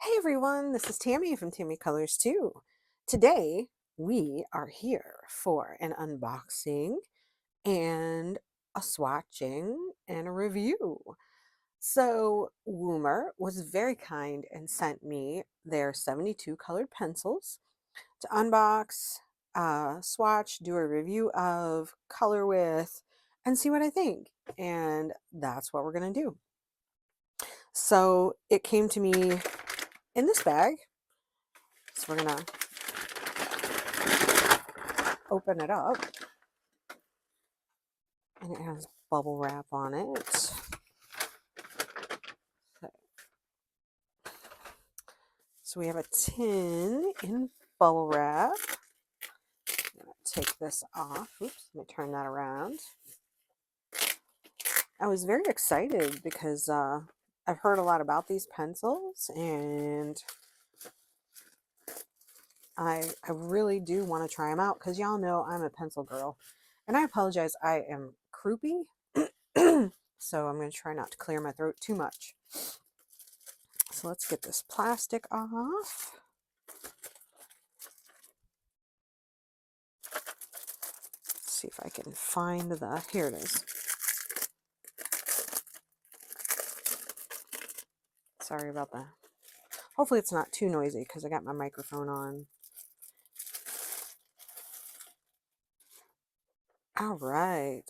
Hey everyone, this is Tammy from Tammy Colors 2. Today we are here for an unboxing and a swatching and a review. So Woomer was very kind and sent me their 72 colored pencils to unbox, swatch, do a review of, color with, and see what I think. And that's what we're going to do. So it came to me in this bag. So we're going to open it up, and it has bubble wrap on it. So we have a tin in bubble wrap. I'm going to take this off. Oops, let me turn that around. I was very excited because I've heard a lot about these pencils, and I really do want to try them out because y'all know I'm a pencil girl. And I apologize, I am croupy, so I'm going to try not to clear my throat too much. So let's get this plastic off. See if I can find here it is. Sorry about that. Hopefully it's not too noisy because I got my microphone on. All right.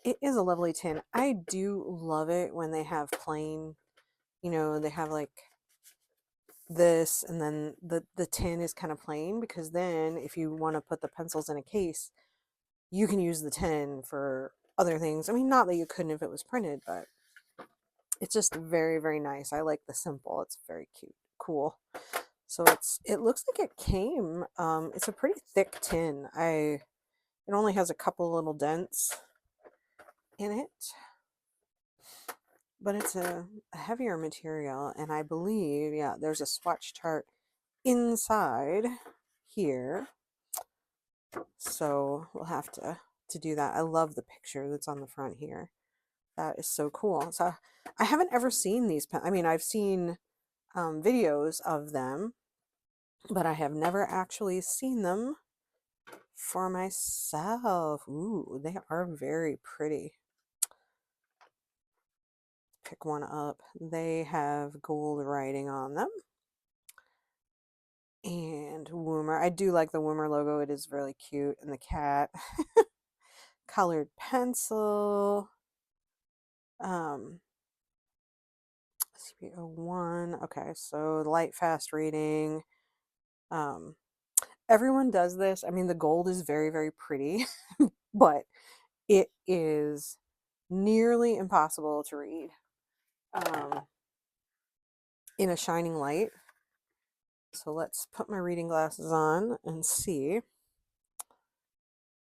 It is a lovely tin. I do love it when they have plain, they have like this, and then the tin is kind of plain, because then if you want to put the pencils in a case, you can use the tin for other things. I mean, not that you couldn't if it was printed, but it's just very, very nice. I like the simple. It's very cute, cool. So it looks like it came. It's a pretty thick tin. It only has a couple little dents in it, but it's a heavier material, and I believe, yeah, there's a swatch chart inside here. So we'll have to do that. I love the picture that's on the front here. That is so cool. So I haven't ever seen these. I mean, I've seen videos of them, but I have never actually seen them for myself. Ooh, they are very pretty. Pick one up. They have gold writing on them. And Woomer. I do like the Woomer logo. It is really cute. And the cat. Colored pencil. CP01. Okay, so light fast reading. Everyone does this. I mean, the gold is very, very pretty, but it is nearly impossible to read in a shining light. So let's put my reading glasses on and see.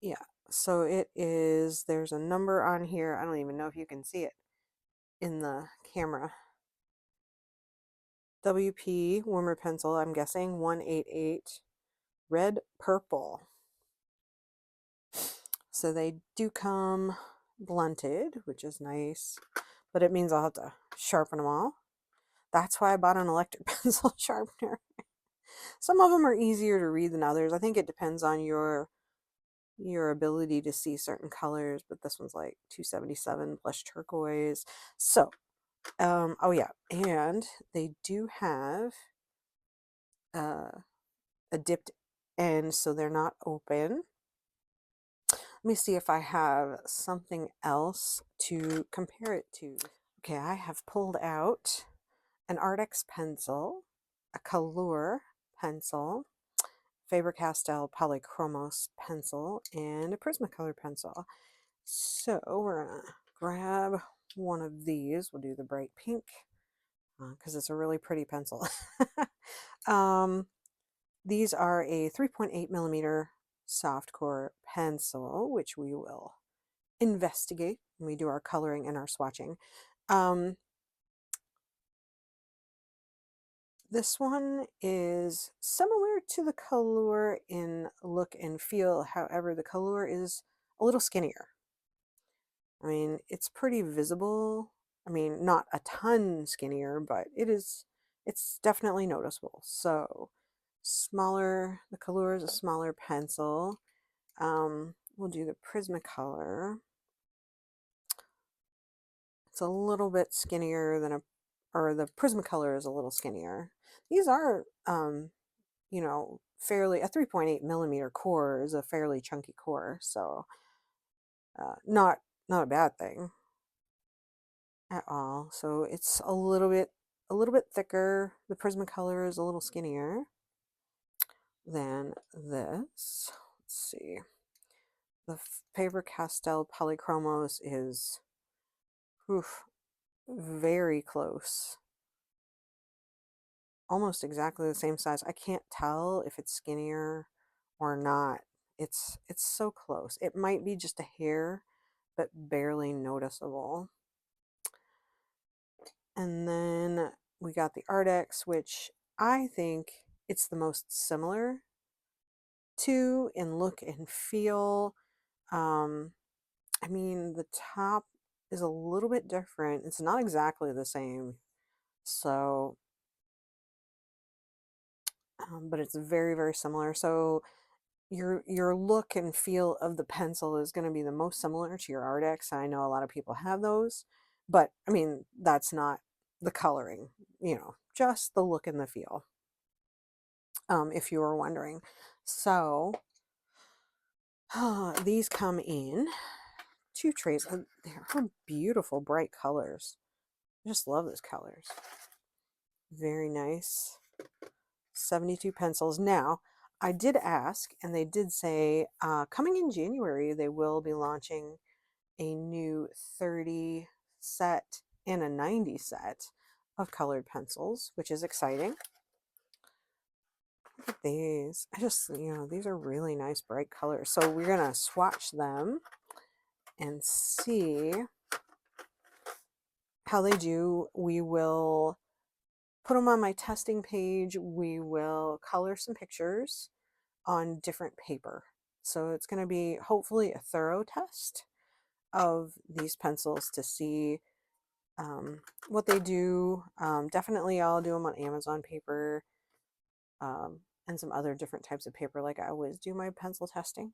Yeah, so it is, there's a number on here. I don't even know if you can see it in the camera. WP Woomer pencil, I'm guessing 188, red purple. So they do come blunted, which is nice, but it means I'll have to sharpen them all. That's why I bought an electric pencil sharpener. Some of them are easier to read than others. I think it depends on your ability to see certain colors, but this one's like 277 blush turquoise. So, oh yeah, and they do have a dipped end, so they're not open. Let me see if I have something else to compare it to. Okay, I have pulled out an Artex pencil, a Color pencil, Faber-Castell Polychromos pencil, and a Prismacolor pencil. So we're going to grab one of these. We'll do the bright pink because it's a really pretty pencil. These are a 3.8 millimeter soft core pencil, which we will investigate when we do our coloring and our swatching. This one is similar to the Color in look and feel. However, the Color is a little skinnier. I mean, it's pretty visible. I mean, not a ton skinnier, but it is it's definitely noticeable. So smaller, the Color is a smaller pencil. We'll do the Prismacolor. It's a little bit skinnier than or the Prismacolor is a little skinnier. These are, you know, fairly, a 3.8 millimeter core is a fairly chunky core, so not a bad thing at all. So it's a little bit thicker. The Prismacolor is a little skinnier than this. Let's see. The Faber-Castell Polychromos is very close. Almost exactly the same size. I can't tell if it's skinnier or not. It's so close. It might be just a hair, but barely noticeable. And then we got the Ardex, which I think it's the most similar to in look and feel. I mean, the top is a little bit different. It's not exactly the same. So, but it's very, very similar. So your look and feel of the pencil is going to be the most similar to your Ardex. I know a lot of people have those, but I mean, that's not the coloring, you know, just the look and the feel, if you were wondering. So these come in 2 trays. They're beautiful, bright colors. I just love those colors. Very nice. 72 pencils. Now, I did ask, and they did say coming in January, they will be launching a new 30 set and a 90 set of colored pencils, which is exciting. Look at these. I just, you know, these are really nice, bright colors. So we're going to swatch them and see how they do. We will put them on my testing page. We will color some pictures on different paper. So it's going to be hopefully a thorough test of these pencils to see what they do. Definitely I'll do them on Amazon paper and some other different types of paper like I always do my pencil testing.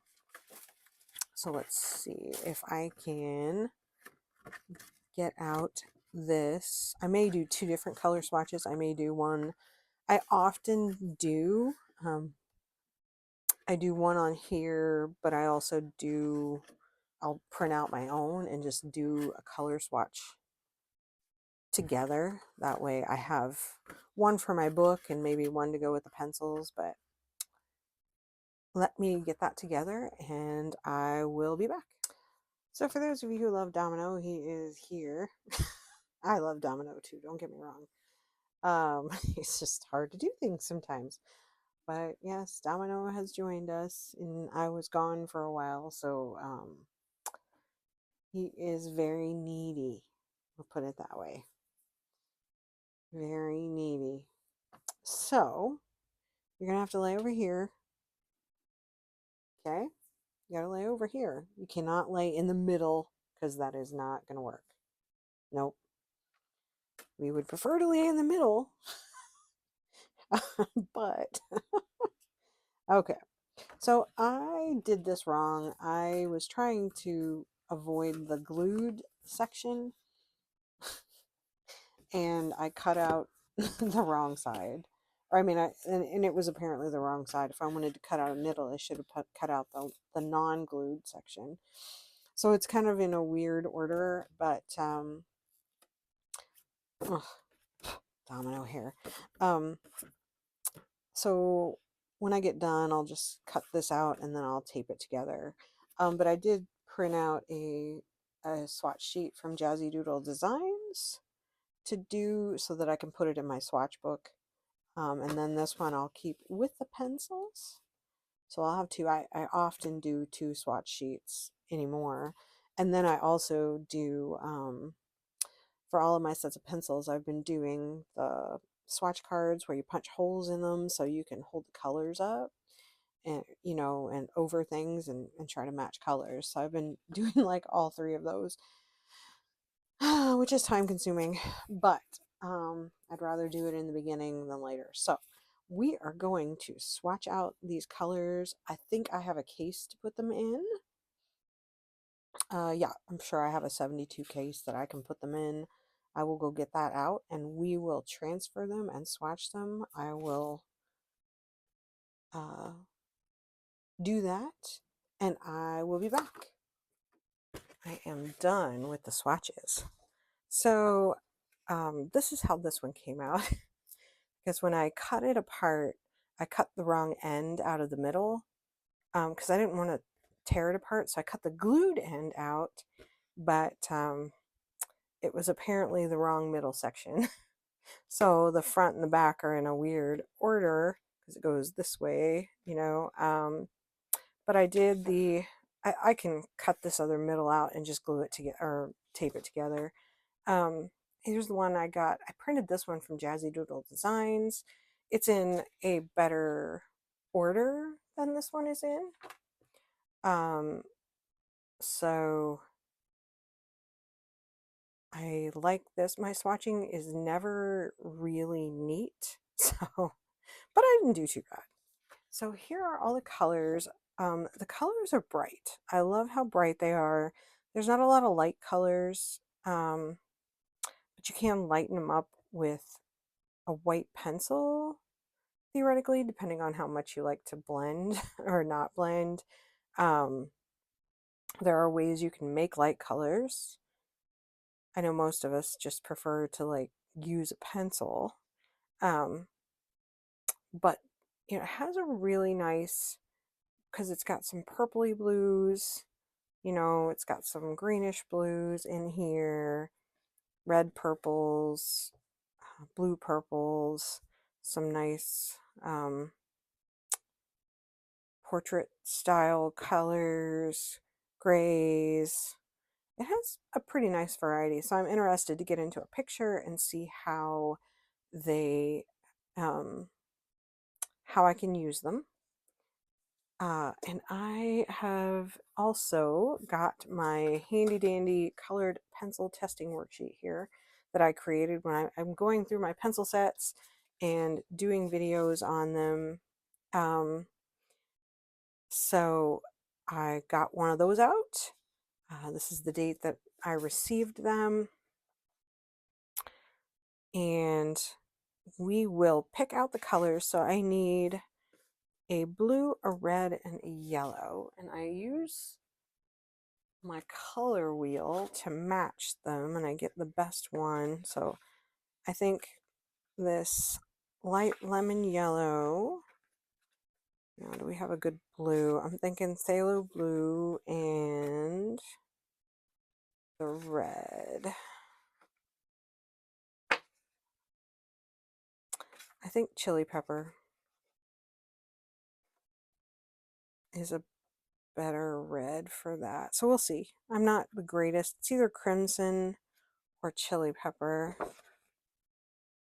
So let's see if I can get out this. I may do 2 different color swatches. I may do one. I often do. I do one on here, but I also do, I'll print out my own and just do a color swatch together. That way I have one for my book and maybe one to go with the pencils, but let me get that together and I will be back. So for those of you who love Domino, he is here. I love Domino too, don't get me wrong. It's just hard to do things sometimes. But yes, Domino has joined us, and I was gone for a while, so he is very needy. We'll put it that way. Very needy. So you're gonna have to lay over here. Okay? You gotta lay over here. You cannot lay in the middle because that is not gonna work. Nope. We would prefer to lay in the middle. But okay. So I did this wrong. I was trying to avoid the glued section and I cut out the wrong side. Or I mean, and it was apparently the wrong side. If I wanted to cut out a middle, I should have cut out the non-glued section. So it's kind of in a weird order, but Domino hair. So when I get done, I'll just cut this out and then I'll tape it together. But I did print out a swatch sheet from Jazzy Doodle Designs to do so that I can put it in my swatch book. And then this one I'll keep with the pencils. So I'll have 2. I often do 2 swatch sheets anymore. And then I also do, for all of my sets of pencils, I've been doing the swatch cards where you punch holes in them so you can hold the colors up and, you know, and over things and try to match colors. So I've been doing like all 3 of those, which is time consuming, but I'd rather do it in the beginning than later. So we are going to swatch out these colors. I think I have a case to put them in. Yeah, I'm sure I have a 72 case that I can put them in. I will go get that out and we will transfer them and swatch them. I will do that and I will be back. I am done with the swatches. So this is how this one came out. Because when I cut it apart, I cut the wrong end out of the middle because I didn't want to tear it apart. So I cut the glued end out, but it was apparently the wrong middle section. So the front and the back are in a weird order because it goes this way, you know. But I did I can cut this other middle out and just glue it together or tape it together. Here's the one I got. I printed this one from Jazzy Doodle Designs. It's in a better order than this one is in. So I like this. My swatching is never really neat, so, but I didn't do too bad. So here are all the colors. The colors are bright. I love how bright they are. There's not a lot of light colors, but you can lighten them up with a white pencil, theoretically, depending on how much you like to blend or not blend. There are ways you can make light colors. I know most of us just prefer to like use a pencil. But you know, it has a really nice, because it's got some purpley blues, you know, it's got some greenish blues in here, red purples, blue purples, some nice portrait style colors, grays. It has a pretty nice variety, so I'm interested to get into a picture and see how they how I can use them. And I have also got my handy dandy colored pencil testing worksheet here that I created when I'm going through my pencil sets and doing videos on them. So I got one of those out. This is the date that I received them. And we will pick out the colors. So I need a blue, a red, and a yellow. And I use my color wheel to match them and I get the best one. So I think this light lemon yellow. Now, do we have a good blue? I'm thinking phthalo blue and the red. I think chili pepper is a better red for that. So we'll see. I'm not the greatest. It's either crimson or chili pepper.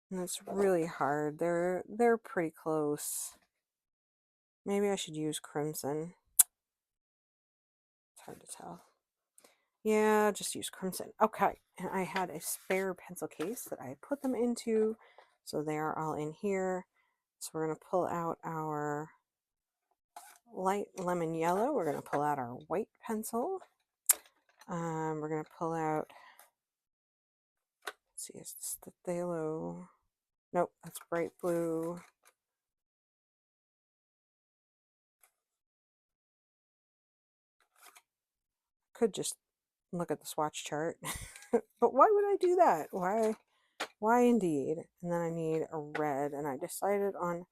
And it's really hard. They're pretty close. Maybe I should use crimson. It's hard to tell. Yeah, just use crimson. Okay, and I had a spare pencil case that I put them into, so they are all in here. So we're going to pull out our light lemon yellow. We're going to pull out our white pencil. We're going to pull out, let's see, is this the phthalo? Nope, that's bright blue. Could just look at the swatch chart. But why would I do that? Why indeed? And then I need a red, and I decided on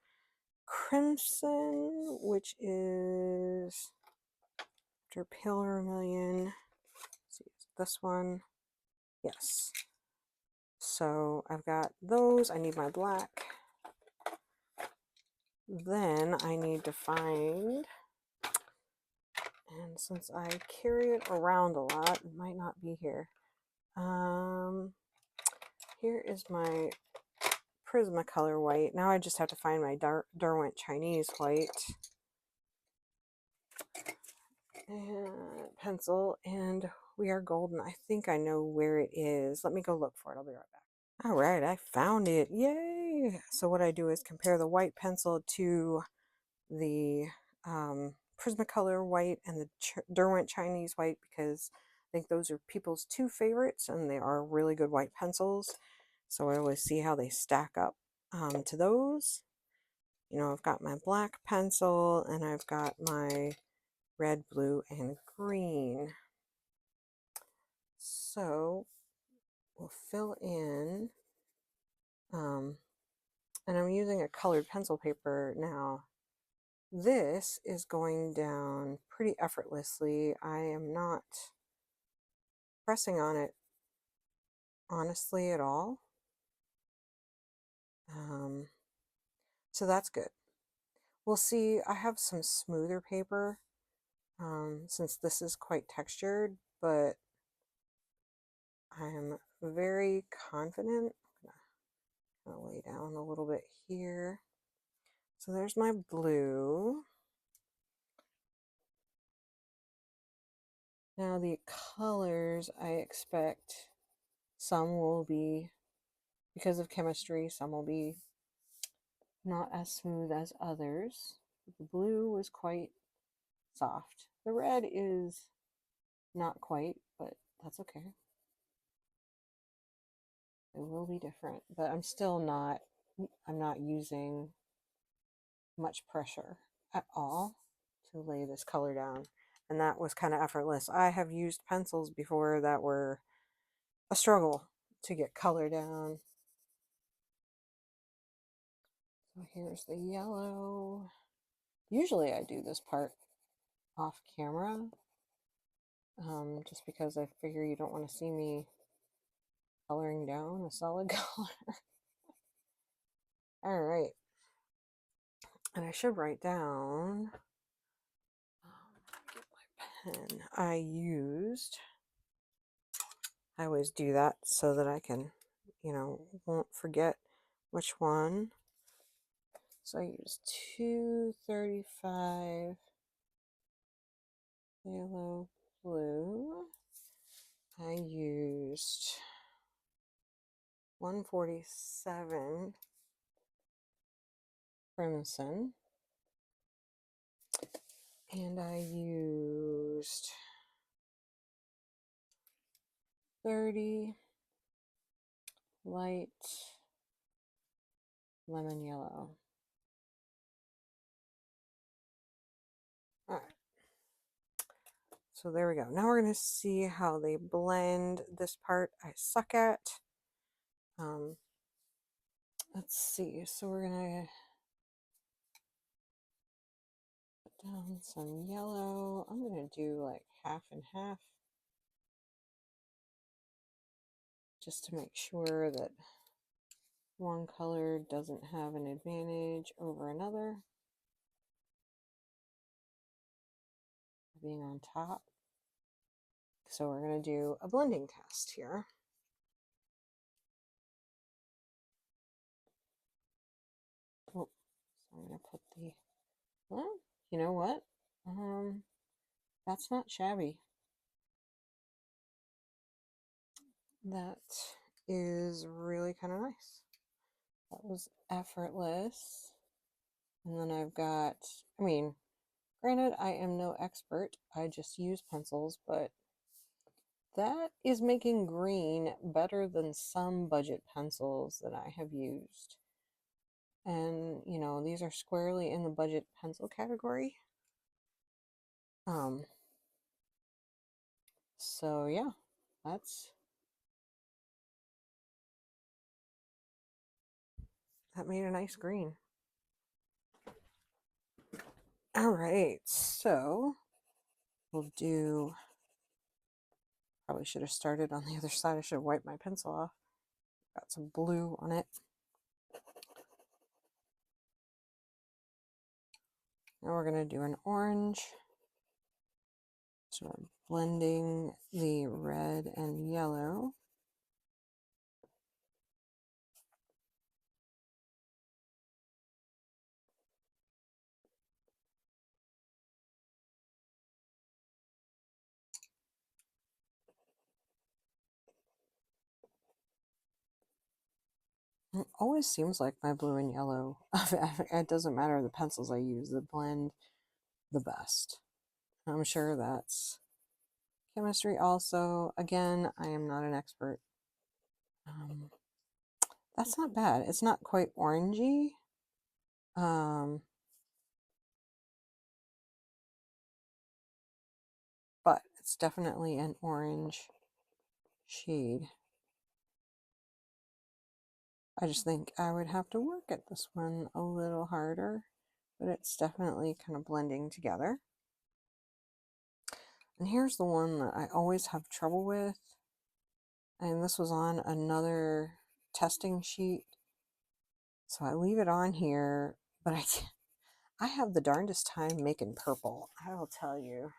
crimson, which is after pale vermilion. Let's see, is it this one? Yes. So I've got those. I need my black. Then I need to find, and since I carry it around a lot, it might not be here. Here is my Prismacolor white. Now I just have to find my Derwent Chinese white and pencil, and we are golden. I think I know where it is. Let me go look for it. I'll be right back. All right, I found it. Yay! So what I do is compare the white pencil to the Prismacolor white and the Derwent Chinese white because I think those are people's two favorites and they are really good white pencils. So I always see how they stack up to those. You know, I've got my black pencil and I've got my red, blue, and green. So we'll fill in, and I'm using a colored pencil paper now. This is going down pretty effortlessly. I am not pressing on it honestly at all. So that's good. We'll see. I have some smoother paper since this is quite textured, but I'm very confident. I'm gonna lay down a little bit here. So there's my blue. Now the colors, I expect some will be, because of chemistry, some will be not as smooth as others. The blue was quite soft. The red is not quite, but that's okay. It will be different, but I'm not using much pressure at all to lay this color down. And that was kind of effortless. I have used pencils before that were a struggle to get color down. So here's the yellow. Usually I do this part off camera, just because I figure you don't want to see me coloring down a solid color. All right. And I should write down, get my pen. I always do that so that I can, won't forget which one. So I used 235 yellow, blue. I used 147 crimson. And I used 30 light lemon yellow. All right. So there we go. Now we're going to see how they blend. This part I suck at. Let's see. So we're going to put down some yellow. I'm going to do like half and half, just to make sure that one color doesn't have an advantage over another, being on top. So we're going to do a blending test here. Oh, so I'm going to put the, well, you know what? That's not shabby. That is really kind of nice. That was effortless. And then I've got, granted, I am no expert. I just use pencils, but that is making green better than some budget pencils that I have used. And, these are squarely in the budget pencil category. So yeah, that made a nice green. All right, so we'll do, probably should have started on the other side. I should have wiped my pencil off. Got some blue on it. Now we're going to do an orange. So I'm blending the red and yellow. It always seems like my blue and yellow, it doesn't matter the pencils I use, they blend the best. I'm sure that's chemistry also. Again, I am not an expert. That's not bad. It's not quite orangey. But it's definitely an orange shade. I just think I would have to work at this one a little harder, but it's definitely kind of blending together. And here's the one that I always have trouble with. And this was on another testing sheet. So I leave it on here, but I have the darndest time making purple, I will tell you.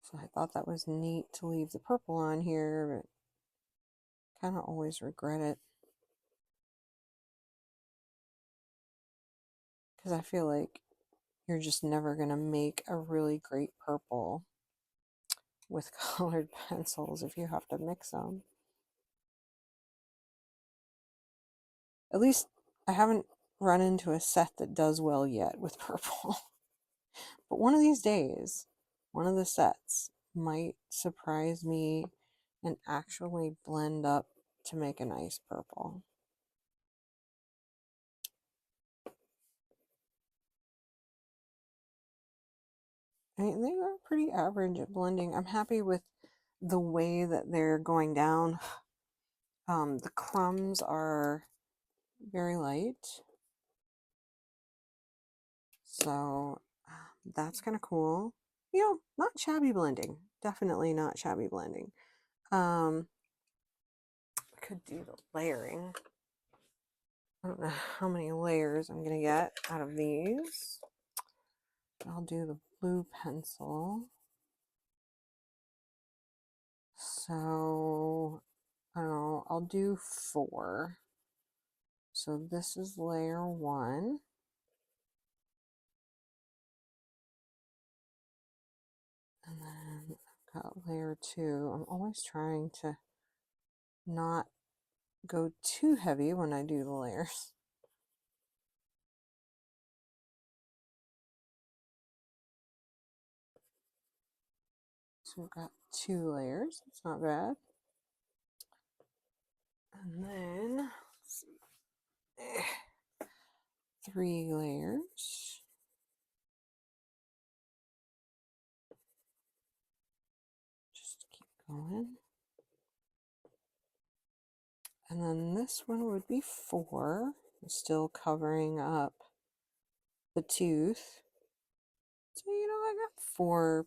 So I thought that was neat to leave the purple on here, but kind of always regret it. Because I feel like you're just never going to make a really great purple with colored pencils if you have to mix them. At least I haven't run into a set that does well yet with purple. But one of these days, one of the sets might surprise me and actually blend up to make a nice purple. I mean, they are pretty average at blending. I'm happy with the way that they're going down. The crumbs are very light. So that's kind of cool. You know, not shabby blending. Definitely not shabby blending. I could do the layering. I don't know how many layers I'm going to get out of these. I'll do the blue pencil. So, I don't know, I'll do 4. So this is layer 1. And then I've got layer 2. I'm always trying to not go too heavy when I do the layers. So we've got 2 layers. It's not bad. And then, let's see, 3 layers. Just keep going. And then this one would be 4. I'm still covering up the tooth. So, you know, I got 4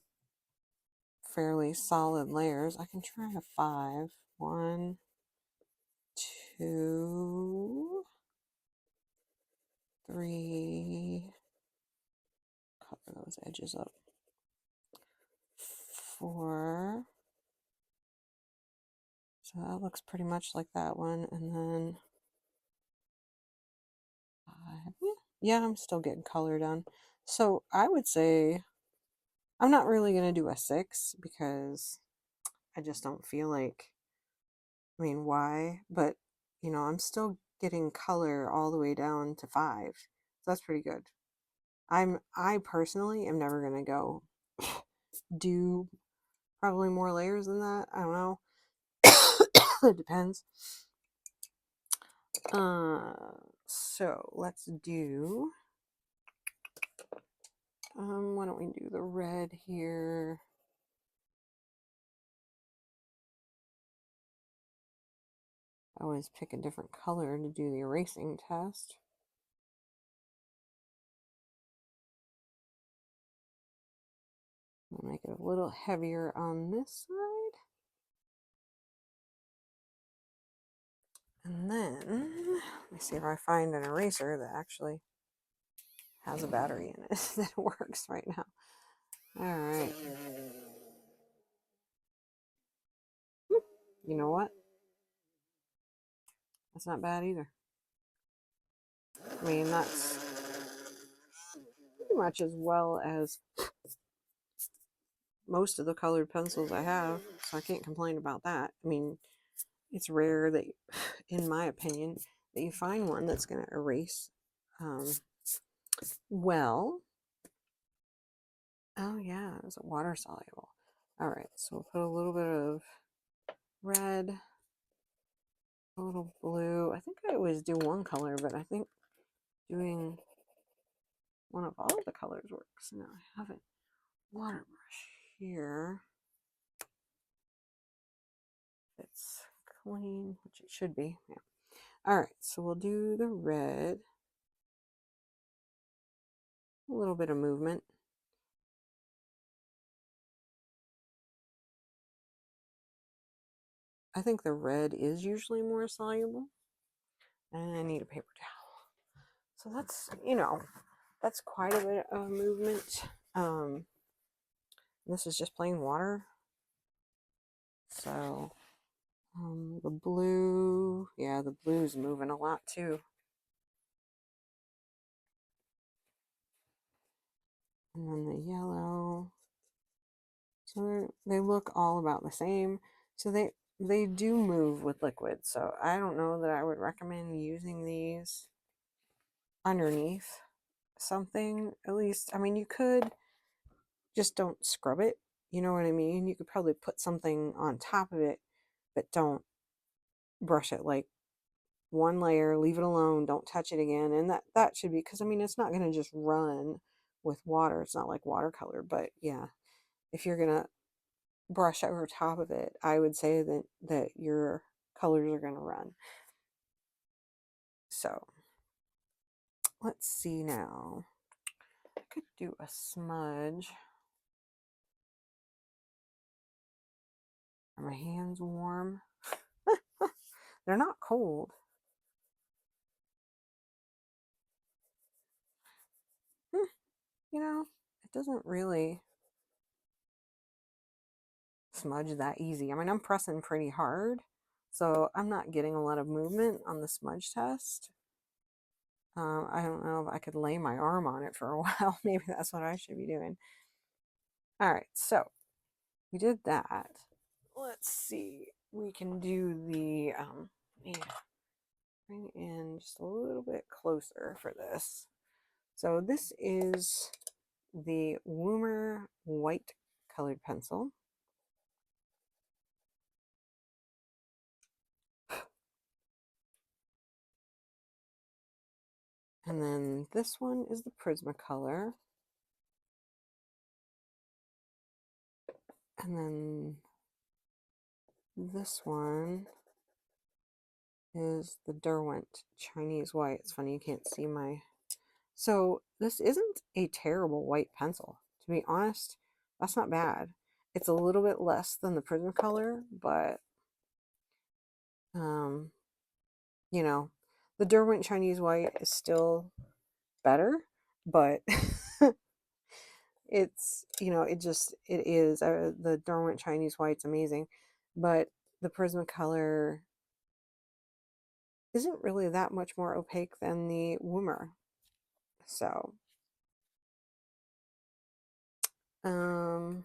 fairly solid layers. I can try a 5. 1, 2, 3. Cover those edges up. 4. So that looks pretty much like that one. And then 5. Yeah, I'm still getting color done. So I would say I'm not really going to do a 6 because I just don't feel like, I mean, why? But, you know, I'm still getting color all the way down to 5. So that's pretty good. I personally am never going to go do probably more layers than that. I don't know. It depends. So let's do, why don't we do the red here? I always pick a different color to do the erasing test. I'll make it a little heavier on this side. And then, let me see if I find an eraser that actually has a battery in it that works right now. All right. You know what? That's not bad either. I mean, that's pretty much as well as most of the colored pencils I have, so I can't complain about that. I mean, it's rare that, in my opinion, that you find one that's going to erase well. Oh yeah, it's water soluble. All right, so we'll put a little bit of red, a little blue. I think I always do one color, but I think doing one of all the colors works. Now I have a water brush here. It's clean, which it should be. Yeah. All right, so we'll do the red. A little bit of movement. I think the red is usually more soluble. And I need a paper towel. So that's, that's quite a bit of movement. This is just plain water. So the blue, yeah, the blue's moving a lot too. And then the yellow. So they look all about the same. So they do move with liquid. So I don't know that I would recommend using these underneath something. At least, I mean, you could, just don't scrub it. You know what I mean? You could probably put something on top of it, but don't brush it. Like one layer, leave it alone, don't touch it again. And that should be, because I mean, it's not going to just run with water. It's not like watercolor, but yeah, if you're going to brush over top of it, I would say that your colors are going to run. So let's see now. I could do a smudge. Are my hands warm? They're not cold. It doesn't really smudge that easy. I mean, I'm pressing pretty hard, so I'm not getting a lot of movement on the smudge test. I don't know if I could lay my arm on it for a while. Maybe that's what I should be doing. All right, so we did that. Let's see. We can do the, bring in just a little bit closer for this. So this is the Woomer white colored pencil. And then this one is the Prismacolor. And then this one is the Derwent Chinese white. It's funny, you can't see my... So this isn't a terrible white pencil. To be honest, that's not bad. It's a little bit less than the Prismacolor, but, the Derwent Chinese white is still better, but it's, it is. The Derwent Chinese white's amazing, but the Prismacolor isn't really that much more opaque than the Woomer. So, and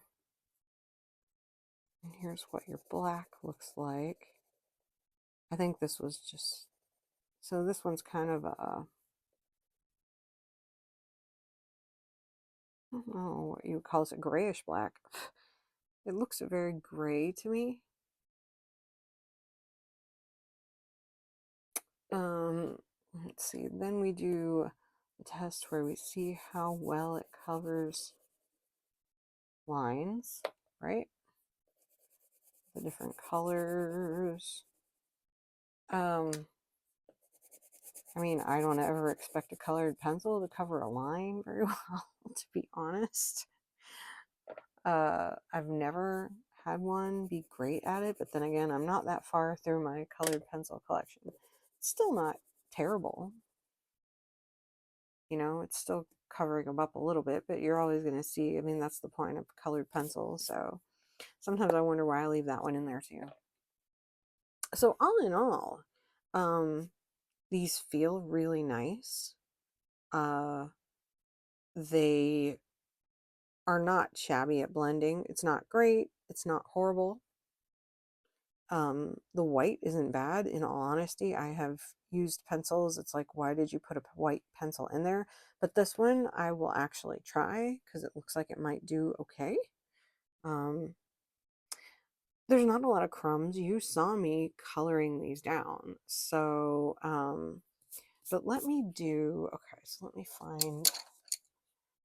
here's what your black looks like. I think this was just, so this one's kind of a, I don't know what you would call this, a grayish black. It looks very gray to me. Let's see, then we do a test where we see how well it covers lines, right? The different colors. I mean, I don't ever expect a colored pencil to cover a line very well, to be honest. I've never had one be great at it, but then again, I'm not that far through my colored pencil collection. It's still not terrible. It's still covering them up a little bit, but you're always going to see, I mean, that's the point of colored pencil. So sometimes I wonder why I leave that one in there too. So all in all, these feel really nice. They are not shabby at blending. It's not great. It's not horrible. The white isn't bad, in all honesty. I have used pencils. It's like, why did you put a white pencil in there? But this one I will actually try because it looks like it might do okay. There's not a lot of crumbs. You saw me coloring these down. So, but let me do, okay, so let me find,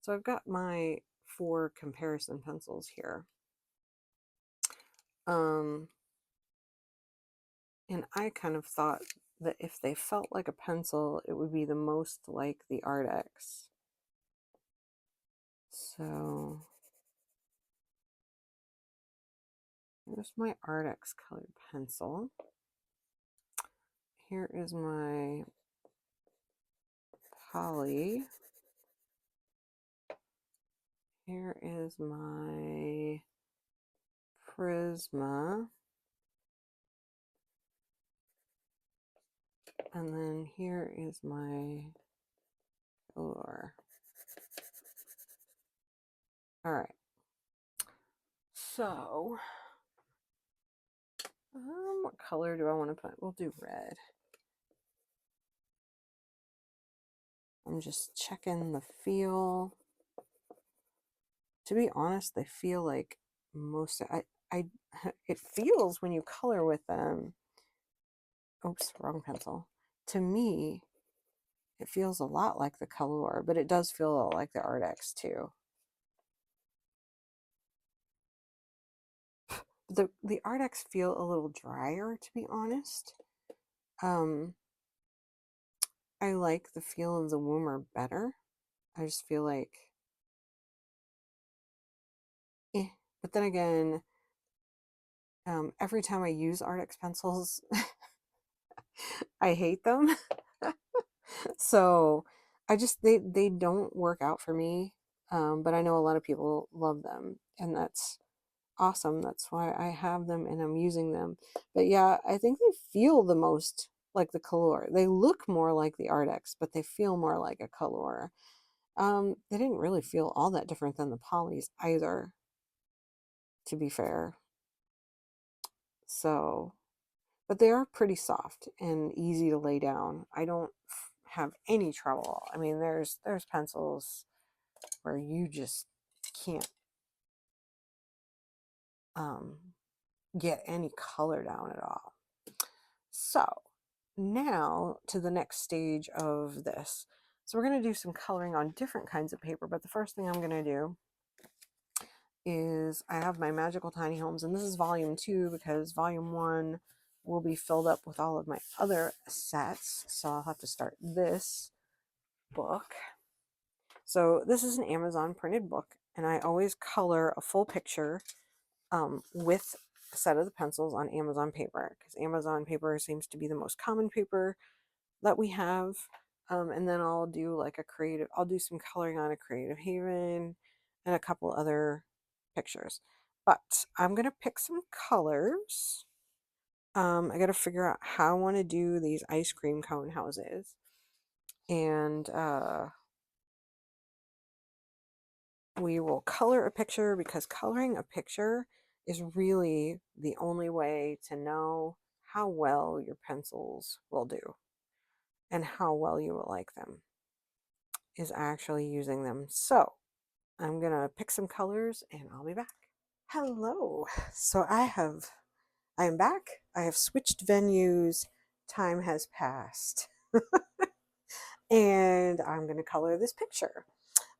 so I've got my 4 comparison pencils here. And I kind of thought that if they felt like a pencil, it would be the most like the Artex. So here's my Artex colored pencil. Here is my Poly. Here is my Prisma. And then here is my Color. All right. So, what color do I want to put? We'll do red. I'm just checking the feel. To be honest, they feel like most, it feels when you color with them. Oops, wrong pencil. To me, it feels a lot like the Color, but it does feel a lot like the Artex too. The Artex feel a little drier, to be honest. I like the feel of the Woomer better. I just feel like, But then again, every time I use Artex pencils, I hate them. So I just, they don't work out for me. But I know a lot of people love them, and that's awesome. That's why I have them and I'm using them. But yeah, I think they feel the most like the Color. They look more like the Artex, but they feel more like a Color. They didn't really feel all that different than the Polys either, to be fair. So, but they are pretty soft and easy to lay down. I don't have any trouble. I mean, there's pencils where you just can't get any color down at all. So now to the next stage of this. So we're going to do some coloring on different kinds of paper, but the first thing I'm going to do is I have my Magical Tiny Homes, and this is volume 2 because volume 1 will be filled up with all of my other sets. So I'll have to start this book. So this is an Amazon printed book, and I always color a full picture with a set of the pencils on Amazon paper, because Amazon paper seems to be the most common paper that we have. And then I'll do like I'll do some coloring on a Creative Haven and a couple other pictures. But I'm going to pick some colors. I got to figure out how I want to do these ice cream cone houses. And we will color a picture, because coloring a picture is really the only way to know how well your pencils will do and how well you will like them, is actually using them. So I'm gonna pick some colors and I'll be back. Hello. So I am back. I have switched venues. Time has passed. And I'm gonna color this picture.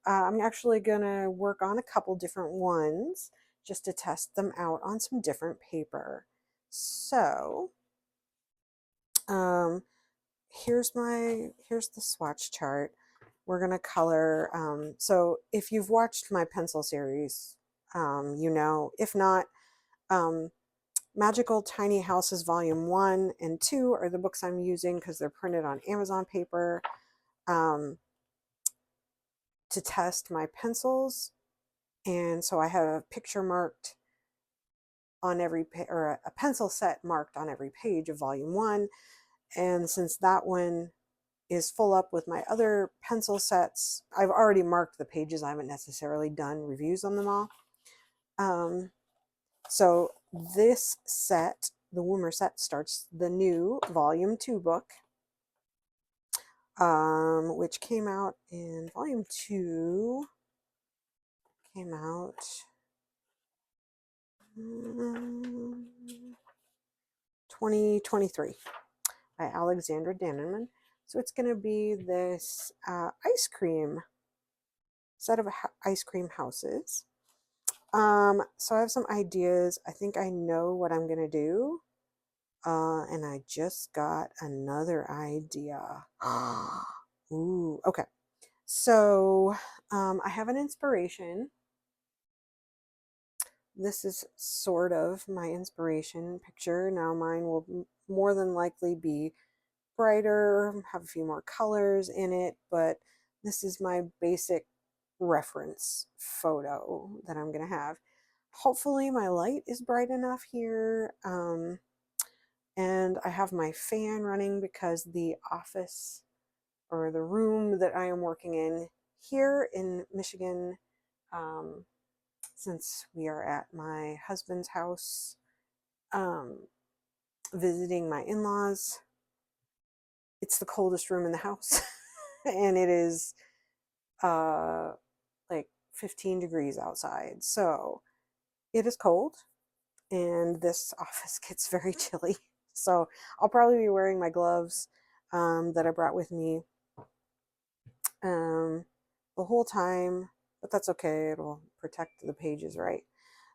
I'm actually gonna work on a couple different ones just to test them out on some different paper. So here's the swatch chart. We're gonna color. So if you've watched my pencil series, you know. If not, Magical Tiny Houses Volume 1 and 2 are the books I'm using because they're printed on Amazon paper, to test my pencils. And so I have a picture marked on every or a pencil set marked on every page of Volume 1. And since that one is full up with my other pencil sets. I've already marked the pages. I haven't necessarily done reviews on them all. So this set, the Woomer set, starts the new volume 2 book, which came out in volume 2, came out 2023 by Alexandra Danneman. So it's going to be this ice cream set of ice cream houses. So I have some ideas. I think I know what I'm going to do. And I just got another idea. Ooh, okay. So I have an inspiration. This is sort of my inspiration picture. Now mine will more than likely be brighter, have a few more colors in it, but this is my basic reference photo that I'm going to have. Hopefully my light is bright enough here. And I have my fan running because the office or the room that I am working in here in Michigan, since we are at my husband's house, visiting my in-laws, it's the coldest room in the house. And it is like 15 degrees outside. So it is cold and this office gets very chilly. So I'll probably be wearing my gloves that I brought with me the whole time, but that's okay. It'll protect the pages, right?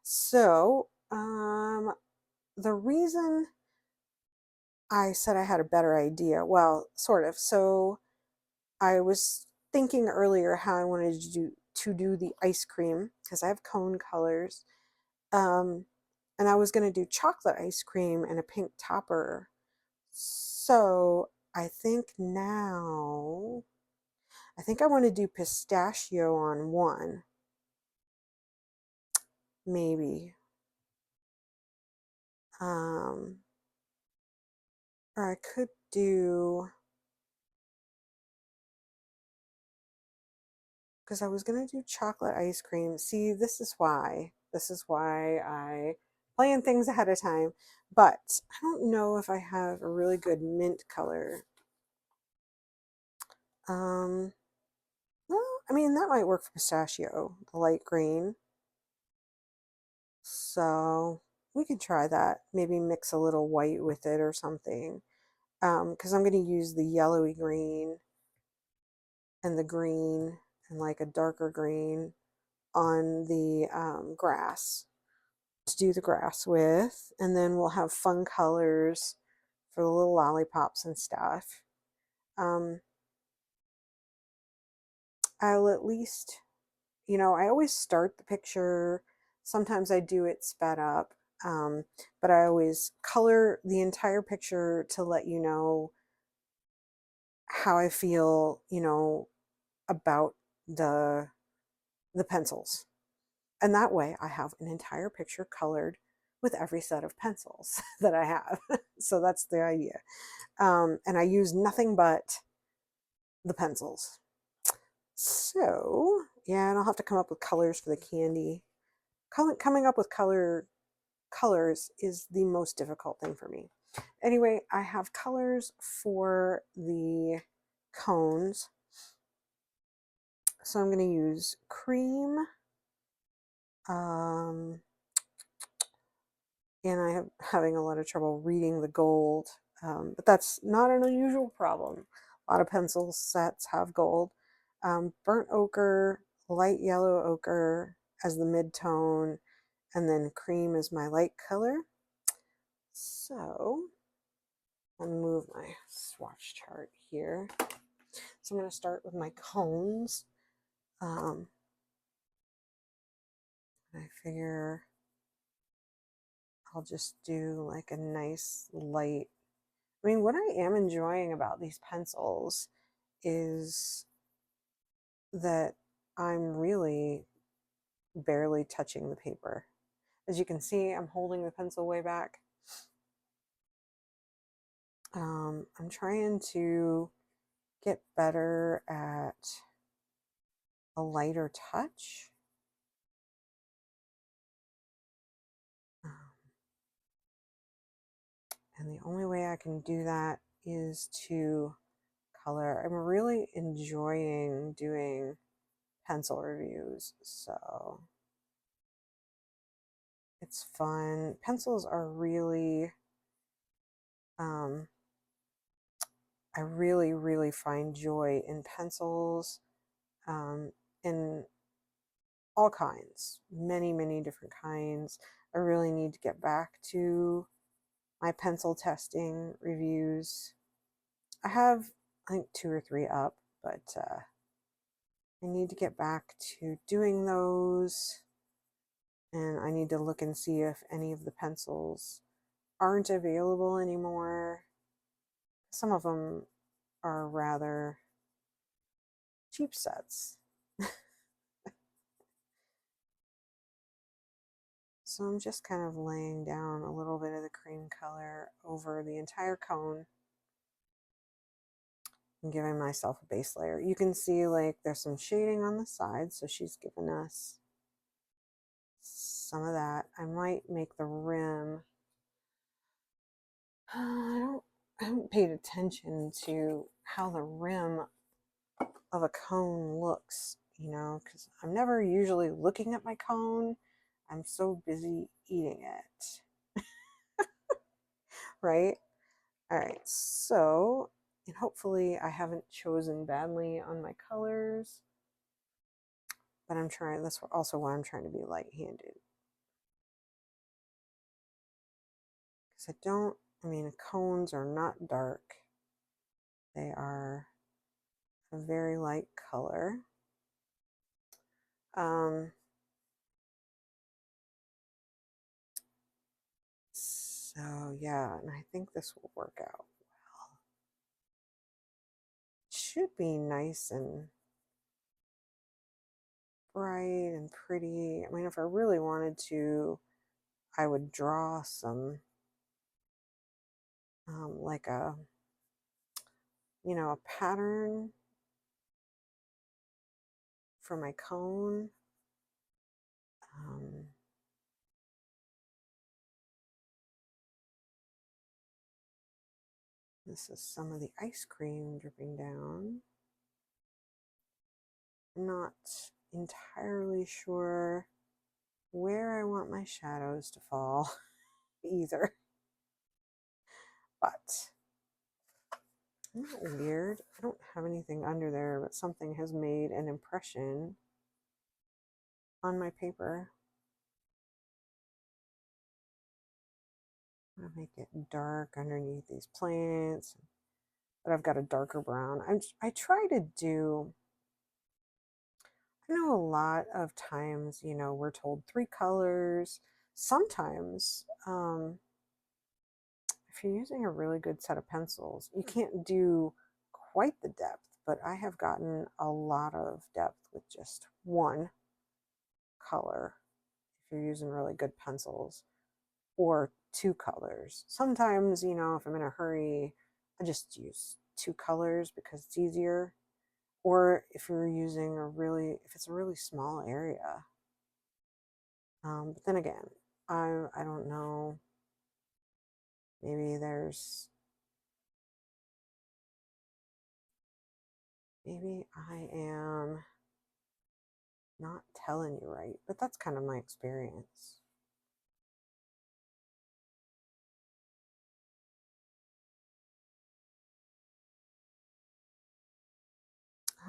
So the reason I said I had a better idea, well, sort of. So I was thinking earlier how I wanted to do the ice cream because I have cone colors. And I was going to do chocolate ice cream and a pink topper. So I think now, I think I want to do pistachio on one. Maybe. Or I could do, because I was going to do chocolate ice cream. See, this is why. This is why I plan things ahead of time. But I don't know if I have a really good mint color. Well, I mean, that might work for pistachio, the light green. So we could try that. Maybe mix a little white with it or something. Because I'm going to use the yellowy green and the green and like a darker green on the grass to do the grass with. And then we'll have fun colors for the little lollipops and stuff. I'll at least, I always start the picture. Sometimes I do it sped up, but I always color the entire picture to let you know how I feel, about the pencils. And that way I have an entire picture colored with every set of pencils that I have. So that's the idea. And I use nothing but the pencils. So, yeah, and I'll have to come up with colors for the candy. Coming up with colors is the most difficult thing for me. Anyway, I have colors for the cones. So I'm going to use cream. And I am having a lot of trouble reading the gold, but that's not an unusual problem. A lot of pencil sets have gold. Burnt ochre, light yellow ochre as the mid-tone, and then cream is my light color. So I'll move my swatch chart here. So I'm going to start with my cones. I figure I'll just do like a nice light. I mean, what I am enjoying about these pencils is that I'm really barely touching the paper. As you can see, I'm holding the pencil way back. I'm trying to get better at a lighter touch. And the only way I can do that is to color. I'm really enjoying doing pencil reviews, so it's fun. Pencils are really, I really, really find joy in pencils, in all kinds, many, many different kinds. I really need to get back to my pencil testing reviews. I have, I think, 2 or 3 up, but I need to get back to doing those. And I need to look and see if any of the pencils aren't available anymore. Some of them are rather cheap sets. So I'm just kind of laying down a little bit of the cream color over the entire cone and giving myself a base layer. You can see like there's some shading on the side, so she's given us some of that. I might make the rim. I haven't paid attention to how the rim of a cone looks, you know, because I'm never usually looking at my cone. I'm so busy eating it. Right? All right, so, and hopefully I haven't chosen badly on my colors, but I'm trying, that's also why I'm trying to be light-handed. Because I mean, cones are not dark. They are a very light color. So yeah, and I think this will work out well. It should be nice and bright and pretty. I mean, if I really wanted to, I would draw some, like a, you know, a pattern for my cone. This is some of the ice cream dripping down. I'm not entirely sure where I want my shadows to fall either. But isn't that weird? I don't have anything under there, but something has made an impression on my paper. I'll make it dark underneath these plants, but I've got a darker brown. I try to do, I know a lot of times, you know, we're told 3 colors. Sometimes, if you're using a really good set of pencils, you can't do quite the depth, but I have gotten a lot of depth with just 1 color if you're using really good pencils, or 2 colors. Sometimes, you know, if I'm in a hurry, I just use 2 colors because it's easier. Or if you're using if it's a really small area. But then again, I don't know. Maybe I am not telling you right, but that's kind of my experience.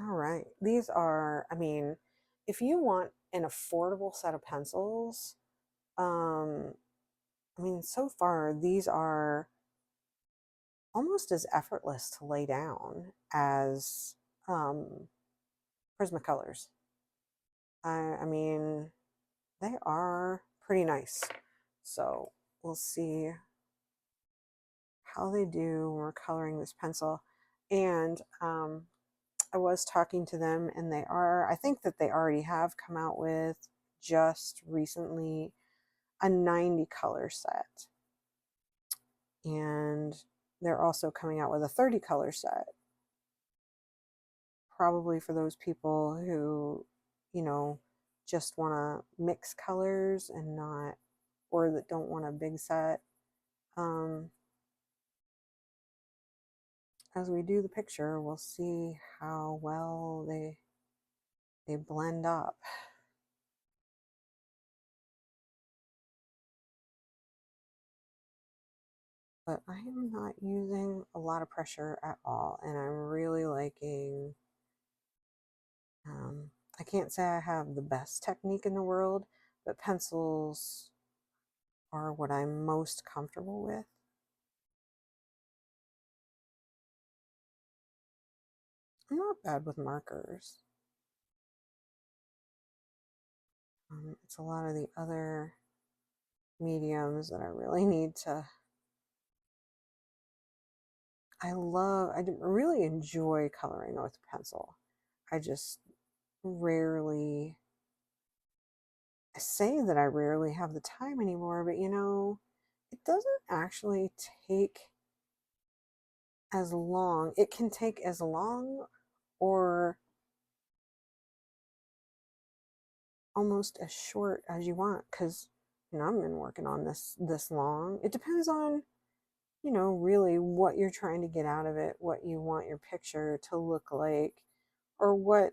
All right. These are, I mean, if you want an affordable set of pencils, I mean, so far these are almost as effortless to lay down as Prismacolors. I mean, they are pretty nice. So we'll see how they do when we're coloring this pencil. And I was talking to them, and I think that they already have come out with just recently a 90 color set. And they're also coming out with a 30 color set. probably for those people who, you know, just want to mix colors and not, or that don't want a big set. As we do the picture, we'll see how well they blend up. But I am not using a lot of pressure at all, and I'm really liking, I can't say I have the best technique in the world, but pencils are what I'm most comfortable with. I'm not bad with markers. It's a lot of the other mediums that I really need to. I really enjoy coloring with a pencil. I just rarely, I say that I rarely have the time anymore, but you know, it doesn't actually take as long. It can take as long or almost as short as you want, because you know I've been working on this long. It depends on, you know, really what you're trying to get out of it, what you want your picture to look like, or what,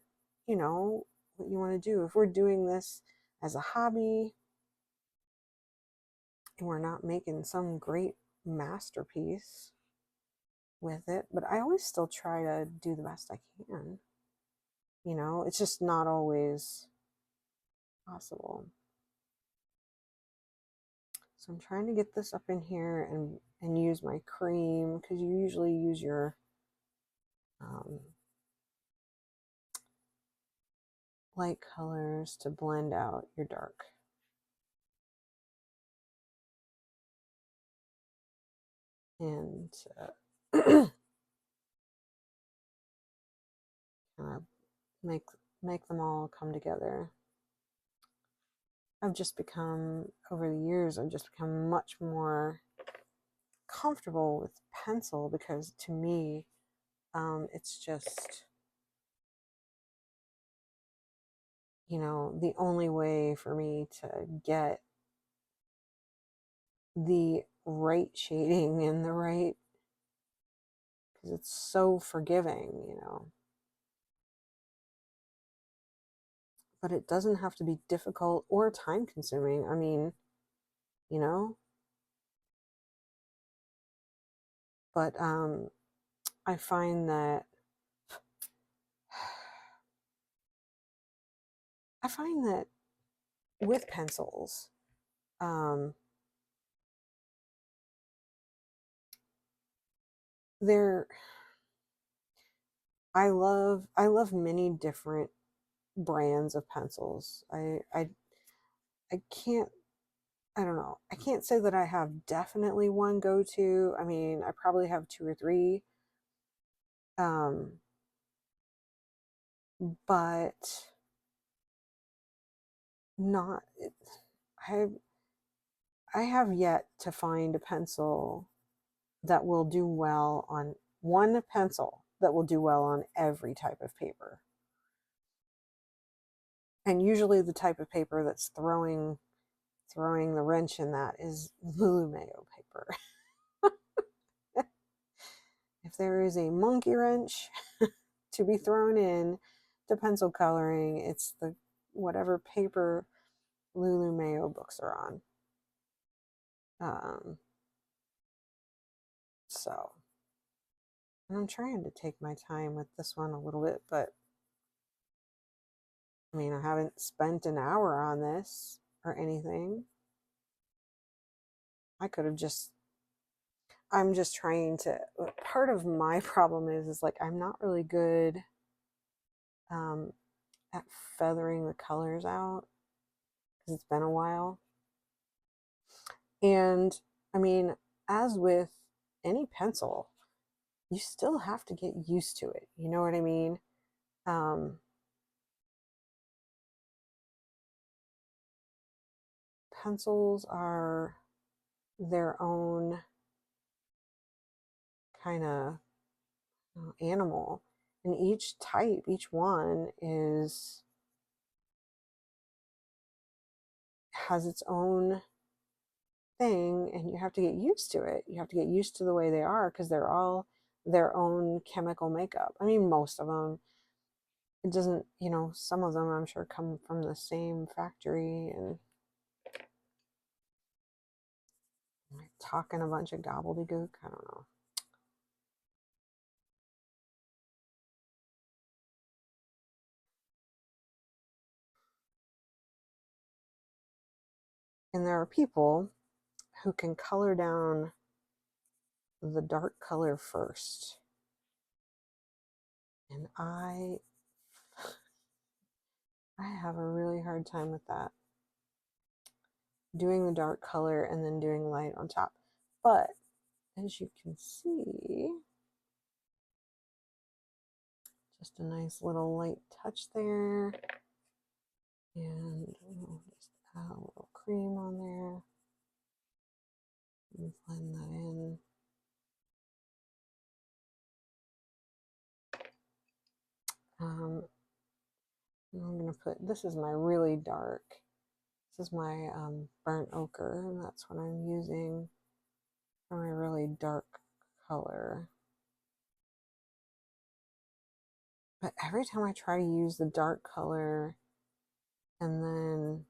you know, what you want to do. If we're doing this as a hobby and we're not making some great masterpiece with it, but I always still try to do the best I can. You know, it's just not always possible. So I'm trying to get this up in here and use my cream, because you usually use your light colors to blend out your dark. And kind of make them all come together. I've just become, over the years, I've just become much more comfortable with pencil, because to me, it's just, you know, the only way for me to get the right shading and the right, because it's so forgiving, you know. But it doesn't have to be difficult or time consuming. I mean, you know, but I find that with pencils, there, I love many different brands of pencils. I can't, I don't know. I can't say that I have definitely one go-to. I mean, I probably have two or three. But not, I I have yet to find a pencil that will do well on one pencil that will do well on every type of paper. And usually the type of paper that's throwing the wrench in that is Lulu Mayo paper. If there is a monkey wrench to be thrown in to pencil coloring, it's the whatever paper Lulu Mayo books are on. So, and I'm trying to take my time with this one a little bit, but I mean, I haven't spent an hour on this or anything. I could have just, I'm just trying to, part of my problem is like, I'm not really good at feathering the colors out, because it's been a while. And I mean, as with any pencil, you still have to get used to it. You know what I mean? Pencils are their own kind of animal And each type, each one has its own thing, and you have to get used to it. You have to get used to the way they are, because they're all their own chemical makeup. I mean, most of them. It doesn't, some of them I'm sure come from the same factory, and talking a bunch of gobbledygook. I don't know. And there are people who can color down the dark color first. And I have a really hard time with that. Doing the dark color and then doing light on top. But as you can see, just a nice little light touch there. And we'll just add a little cream on there and blend that in. I'm going to put, this is my really dark. This is my burnt ochre, and that's what I'm using for my really dark color. But every time I try to use the dark color and then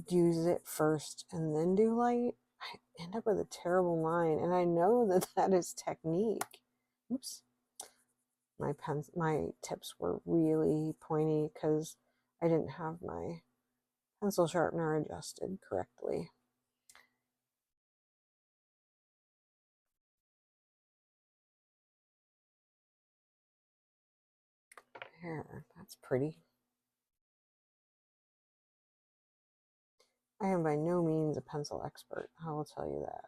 use it first and then do light, I end up with a terrible line. And I know that that is technique. Oops. My tips were really pointy because I didn't have my pencil sharpener adjusted correctly. There, that's pretty. I am by no means a pencil expert, I will tell you that.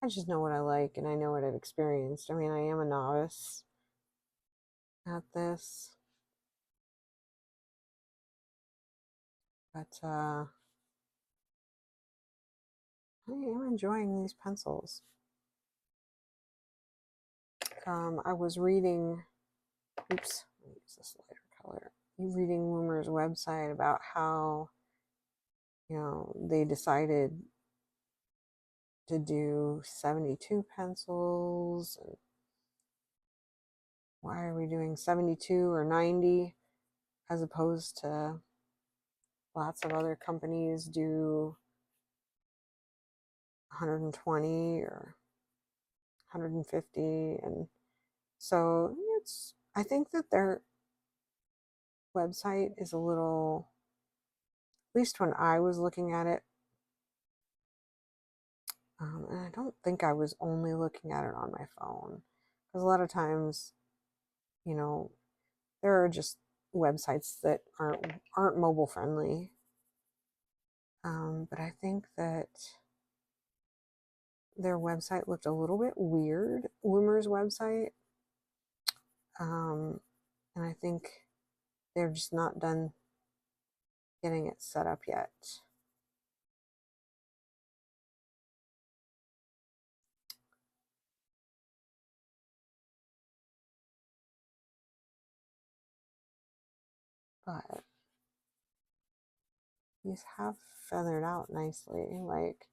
I just know what I like, and I know what I've experienced. I mean, I am a novice at this. But I am enjoying these pencils. I was reading, oops, let me use this lighter color. Reading Woomer's website about how, they decided to do 72 pencils, and why are we doing 72 or 90 as opposed to lots of other companies do 120 or 150. And so I think that their website is a little, at least when I was looking at it, and I don't think I was only looking at it on my phone, because a lot of times, there are just websites that aren't mobile friendly. But I think that their website looked a little bit weird, Woomer's website. And I think they're just not done getting it set up yet. But these have feathered out nicely. Like,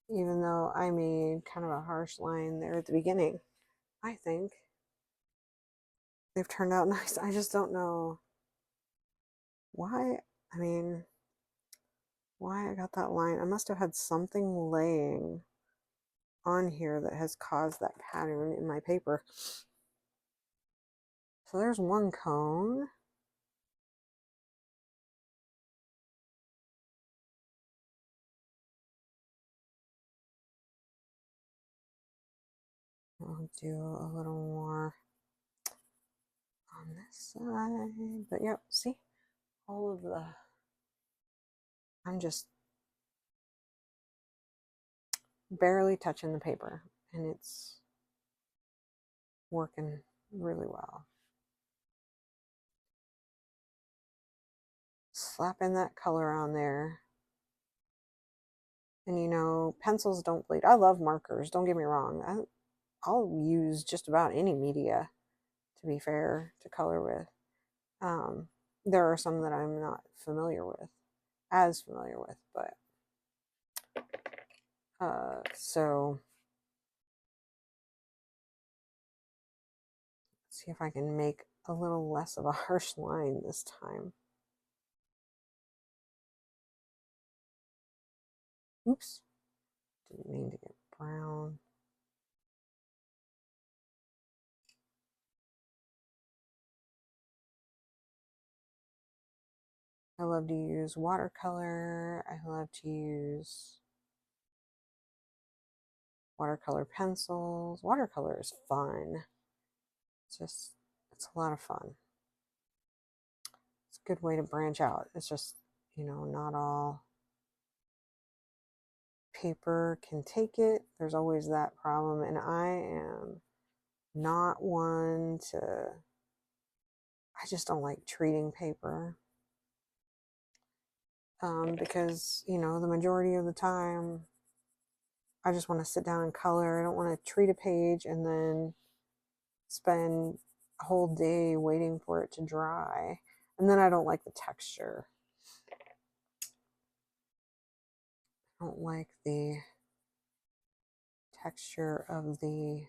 even though I made kind of a harsh line there at the beginning, I think they've turned out nice. I just don't know why. I mean, why I got that line. I must have had something laying on here that has caused that pattern in my paper. So there's one cone. I'll do a little more on this side. But yep, see, all of the, I'm just barely touching the paper, and it's working really well. Slapping that color on there. And pencils don't bleed. I love markers, don't get me wrong. I'll use just about any media, to be fair, to color with. There are some that I'm not familiar with, as familiar with, but so let's see if I can make a little less of a harsh line this time. Oops, didn't mean to get brown. I love to use watercolor. I love to use watercolor pencils. Watercolor is fun. It's a lot of fun. It's a good way to branch out. It's just, not all paper can take it. There's always that problem. And I am not one to, I just don't like treating paper. Because, the majority of the time, I just want to sit down and color. I don't want to treat a page and then spend a whole day waiting for it to dry. And then I don't like the texture. I don't like the texture of the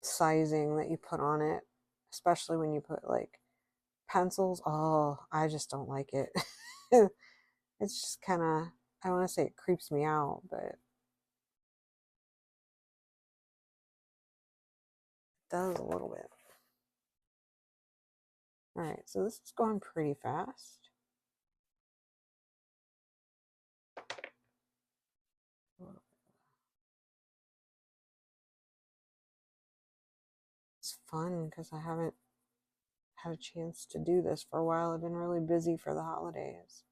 sizing that you put on it, especially when you put like pencils. Oh, I just don't like it. It's just kind of, I want to say it creeps me out, but it does a little bit. All right, so this is going pretty fast. It's fun because I haven't had a chance to do this for a while. I've been really busy for the holidays.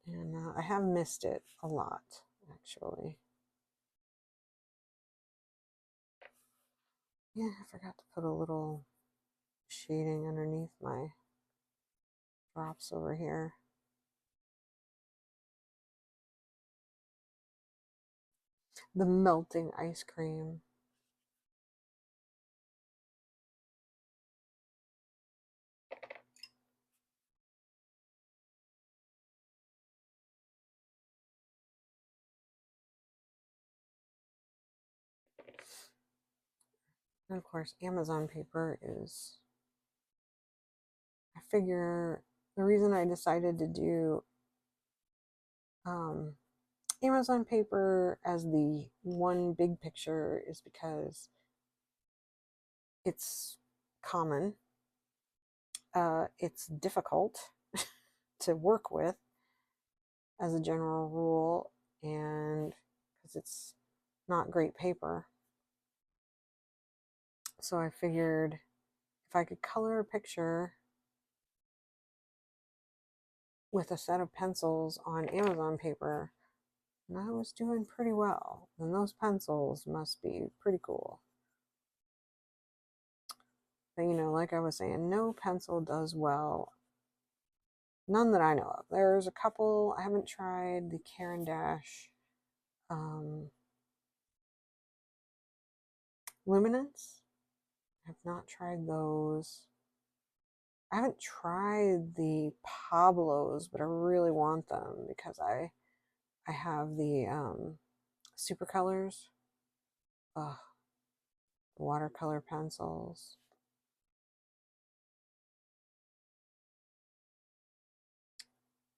And I have missed it a lot, actually. Yeah, I forgot to put a little shading underneath my drops over here. The melting ice cream. And of course, Amazon paper is, I figure the reason I decided to do Amazon paper as the one big picture is because it's common. It's difficult to work with as a general rule, and because it's not great paper. So I figured if I could color a picture with a set of pencils on Amazon paper, and I was doing pretty well, then those pencils must be pretty cool. But like I was saying, no pencil does well. None that I know of. There's a couple. I haven't tried the Caran d'Ache Luminance. I've not tried those. I haven't tried the Pablos, but I really want them because I have the super colors. Ugh, the watercolor pencils.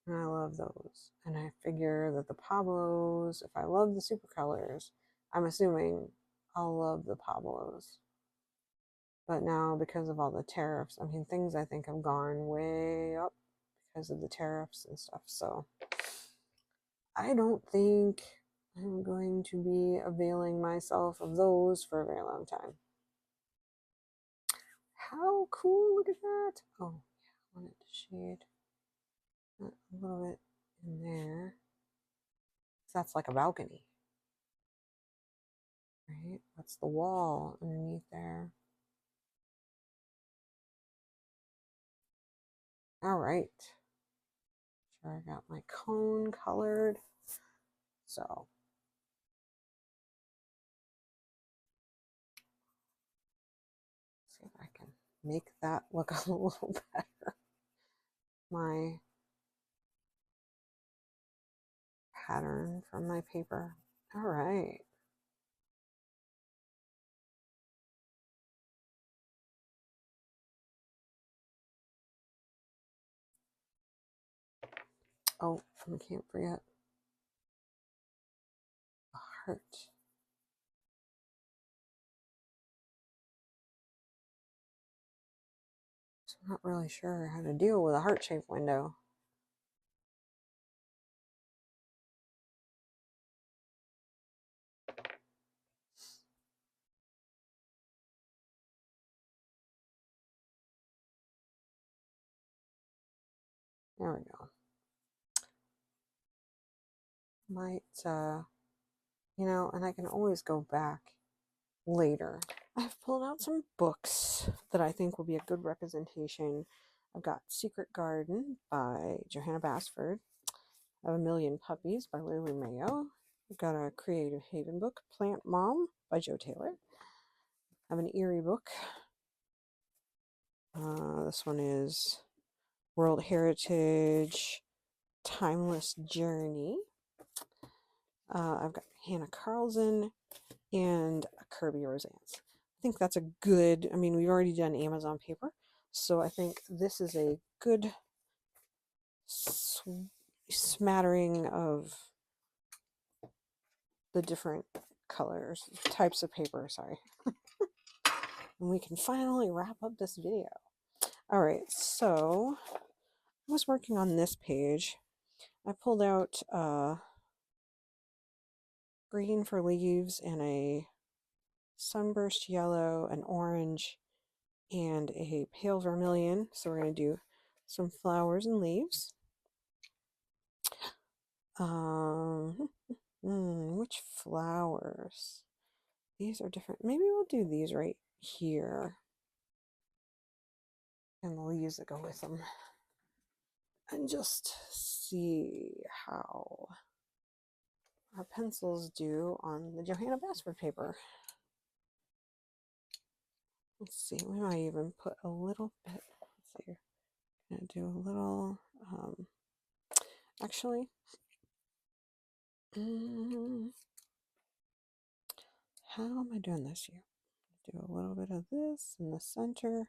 And I love those. And I figure that the Pablos, if I love the super colors, I'm assuming I'll love the Pablos. But now, because of all the tariffs, I mean, things I think have gone way up because of the tariffs and stuff. So I don't think I'm going to be availing myself of those for a very long time. How cool, look at that. Oh, yeah, I wanted to shade a little bit in there. So that's like a balcony, right? That's the wall underneath there. All right. sure I got my cone colored. So see if I can make that look a little better. My pattern from my paper. All right. Oh, I can't forget a heart. So I'm not really sure how to deal with a heart-shaped window. There we go. Might, you know, and I can always go back later. I've pulled out some books that I think will be a good representation. I've got Secret Garden by Johanna Basford. I have A Million Puppies by Lulu Mayo. I've got a Creative Haven book, Plant Mom by Joe Taylor. I have an Eiry book. This one is World Heritage Timeless Journey. I've got Hannah Karlzon and a Kerby Rosannes. I think that's a good, I mean, we've already done Amazon paper, so I think this is a good smattering of the different colors, types of paper, sorry. And we can finally wrap up this video. All right, so I was working on this page. I pulled out green for leaves and a sunburst yellow, an orange, and a pale vermilion. So we're going to do some flowers and leaves. Which flowers? These are different. Maybe we'll do these right here. And the leaves that go with them. And just see how our pencils do on the Johanna Basford paper. Let's see, we might even put a little bit, let's see, I'm gonna do a little, actually, how am I doing this here? Do a little bit of this in the center.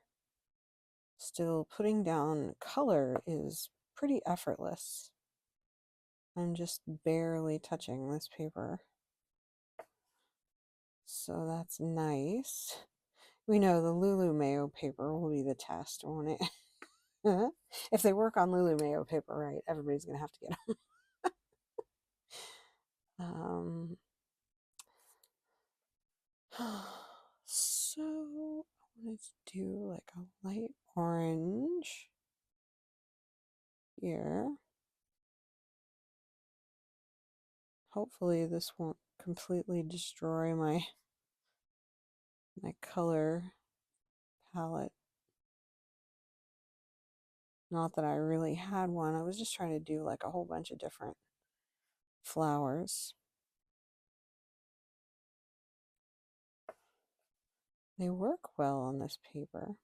Still putting down color is pretty effortless. I'm just barely touching this paper. So that's nice. We know the Lulu Mayo paper will be the test, won't it? If they work on Lulu Mayo paper right, everybody's going to have to get them. So I wanted to do like a light orange here. Hopefully this won't completely destroy my color palette. Not that I really had one. I was just trying to do like a whole bunch of different flowers. They work well on this paper.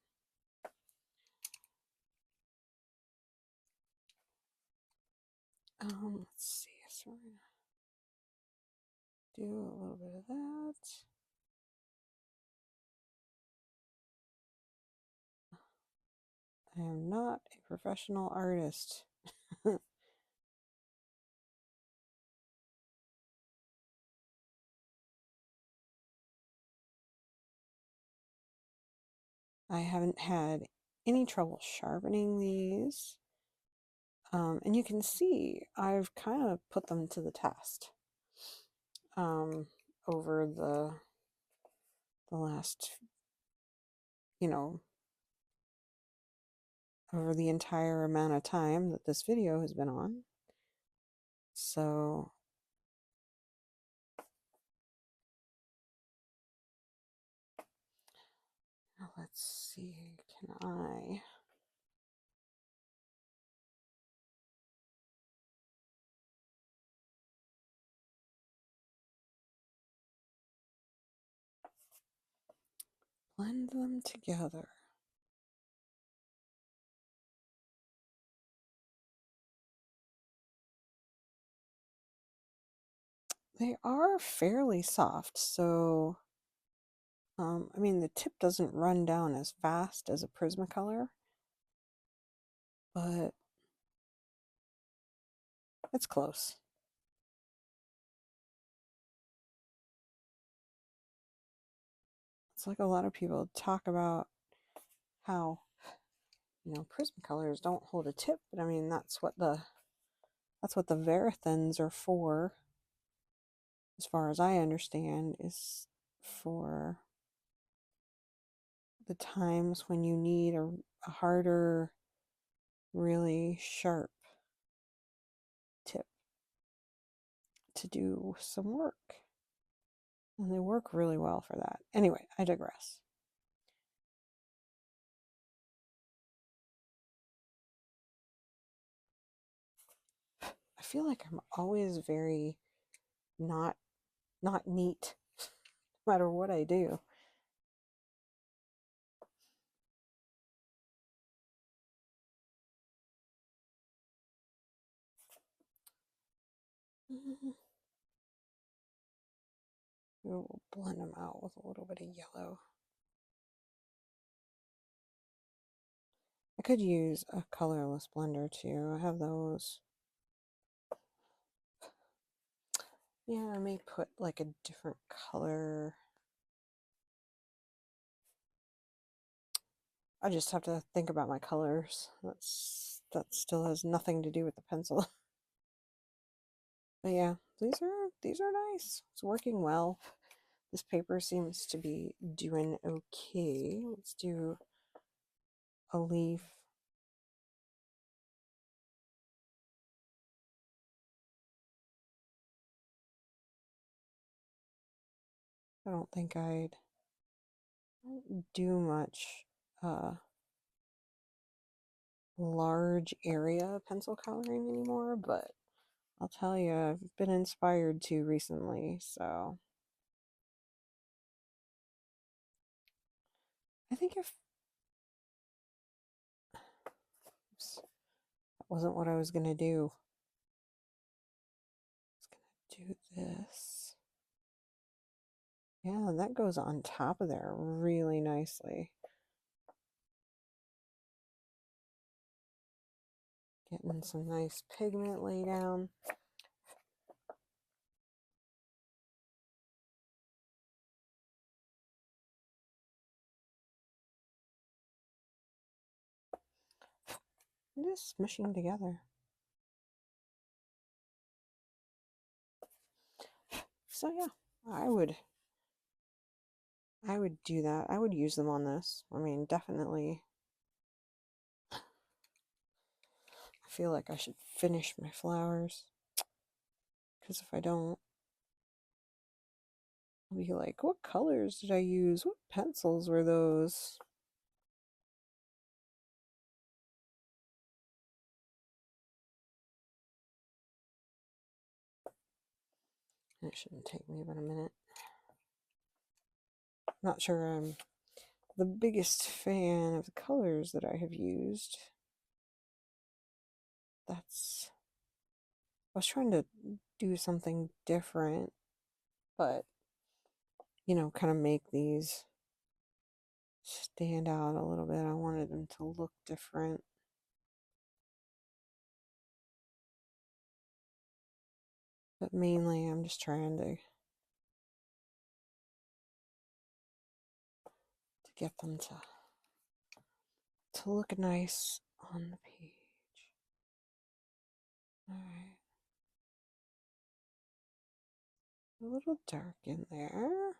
Let's see. So we're gonna do a little bit of that. I am not a professional artist. I haven't had any trouble sharpening these. And you can see I've kind of put them to the test over the last, you know, over the entire amount of time that this video has been on. So let's see, can I blend them together. They are fairly soft, so I mean the tip doesn't run down as fast as a Prismacolor, but it's close. It's like a lot of people talk about how, you know, Prismacolors don't hold a tip, but I mean that's what the Varathins are for, as far as I understand, is for the times when you need a harder, really sharp tip to do some work. And they work really well for that. Anyway, I digress. I feel like I'm always very not neat, no matter what I do. We'll blend them out with a little bit of yellow. I could use a colorless blender too. I have those. Yeah, I may put like a different color. I just have to think about my colors. That still has nothing to do with the pencil. But yeah, these are nice. It's working well. This paper seems to be doing okay. Let's do a leaf. I don't think I'd do much large area pencil coloring anymore, but I'll tell you, I've been inspired to recently, so I think if oops, that wasn't what I was gonna do. I was gonna do this. Yeah, that goes on top of there really nicely. Getting some nice pigment lay down. And just smushing together. So yeah, I would do that. I would use them on this. I mean, definitely. I feel like I should finish my flowers, because if I don't, I'll be like, what colors did I use? What pencils were those? It shouldn't take me but a minute. Not sure I'm the biggest fan of the colors that I have used. I was trying to do something different, but, you know, kind of make these stand out a little bit. I wanted them to look different. But mainly I'm just trying to get them to look nice on the page. Alright. A little dark in there.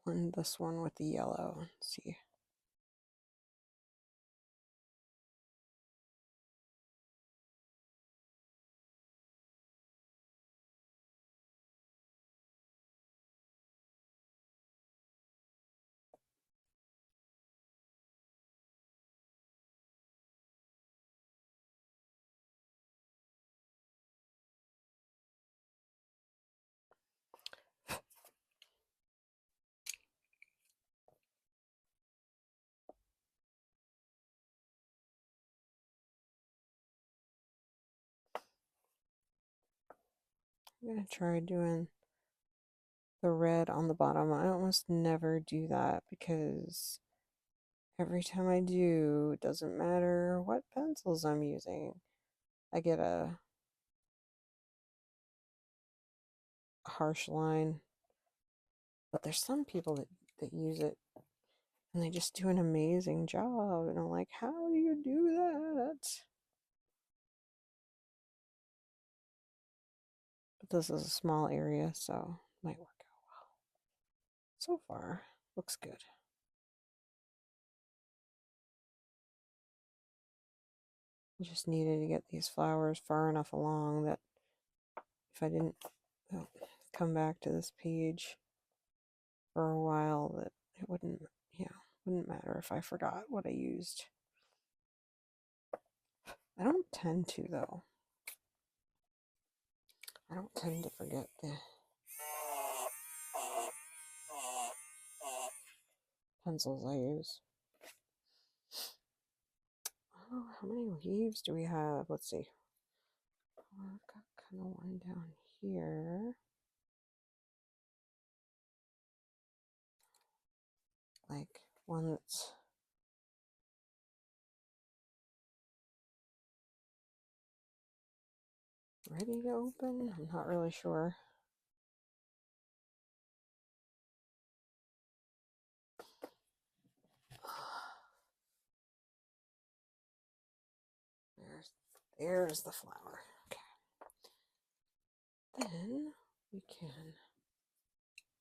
Blend this one with the yellow and see. I'm going to try doing the red on the bottom. I almost never do that because every time I do, it doesn't matter what pencils I'm using, I get a harsh line. But there's some people that use it and they just do an amazing job. And I'm like, how do you do that? But this is a small area, so it might work out well. So far, looks good. I just needed to get these flowers far enough along that if I didn't come back to this page for a while, that it wouldn't matter if I forgot what I used. I don't tend to, though. I don't tend to forget the pencils I use. Oh, how many leaves do we have? Let's see. I've got kind of one down here. Like one that's ready to open. I'm not really sure. There's the flower. Okay. Then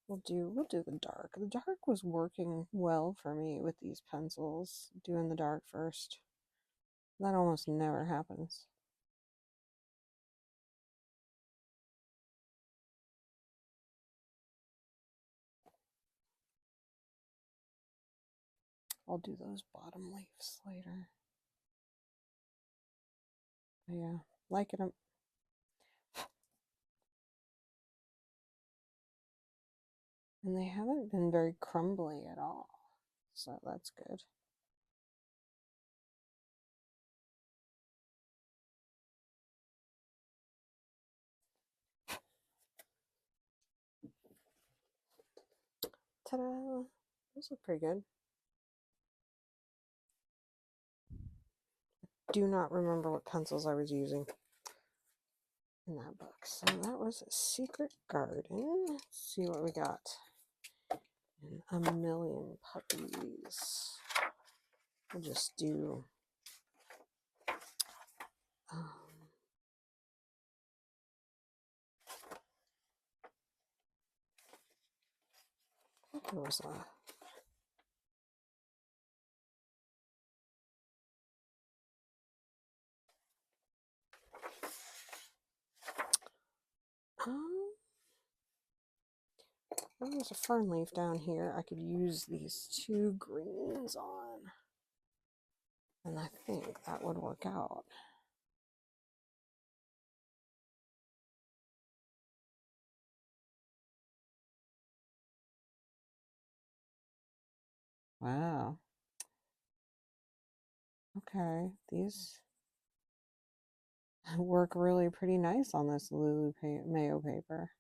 we'll do the dark. The dark was working well for me with these pencils, doing the dark first. That almost never happens. I'll do those bottom leaves later. But yeah, liking them. And they haven't been very crumbly at all, so that's good. Ta-da! Those look pretty good. Do not remember what pencils I was using in that book. So that was Secret Garden. Let's see what we got. And a million puppies. We'll just do there was a there's a fern leaf down here. I could use these two greens on. And I think that would work out. Wow. Okay, these work really pretty nice on this Lulu Mayo paper.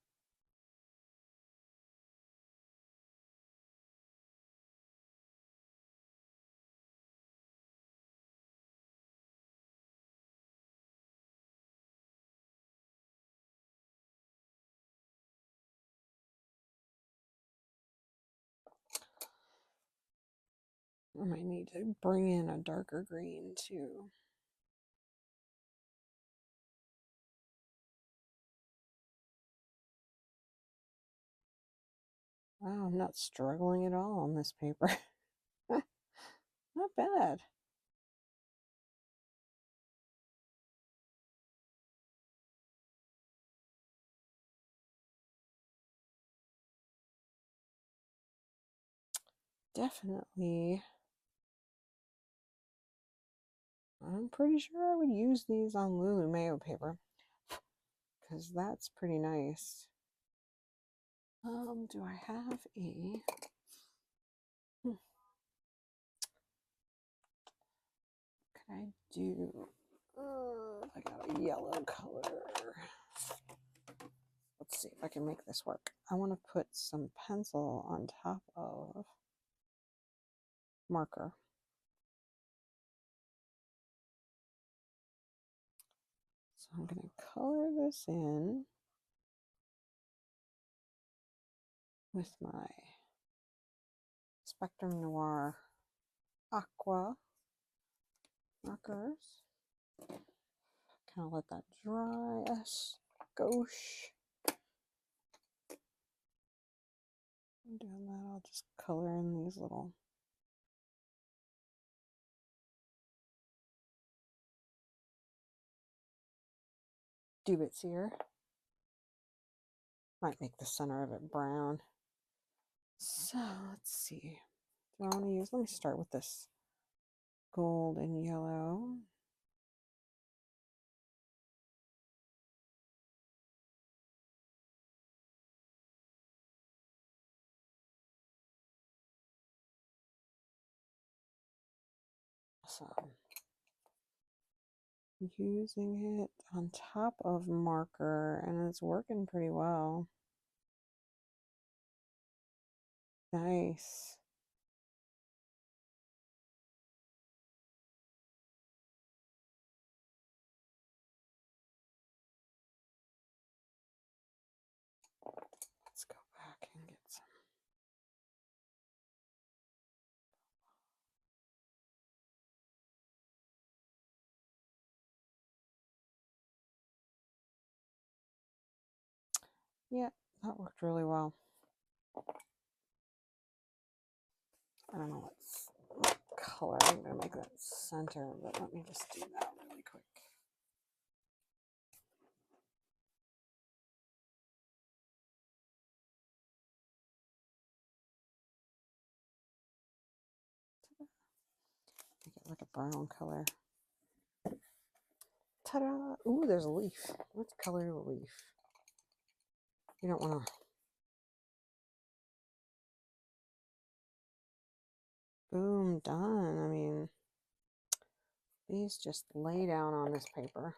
I might need to bring in a darker green too. Wow, I'm not struggling at all on this paper. Not bad. Definitely. I'm pretty sure I would use these on Lulu Mayo paper because that's pretty nice. Do I have a can I do I got a yellow color. see if I can make this work. I want to put some pencil on top of marker. So I'm going to color this in with my Spectrum Noir Aqua markers. Kind of let that dry a skosh. I'm doing that, I'll just color in these little doobies here. Might make the center of it brown. So let's see. Do I want to use, let me start with this gold and yellow. Awesome. Using it on top of marker, and it's working pretty well. Nice. Let's go back and get some. Yeah, that worked really well. I don't know what color I'm going to make that center, but let me just do that really quick. Make it like a brown color. Ta-da! Ooh, there's a leaf. Let's color the leaf. You don't want to. Boom, done. I mean, these just lay down on this paper.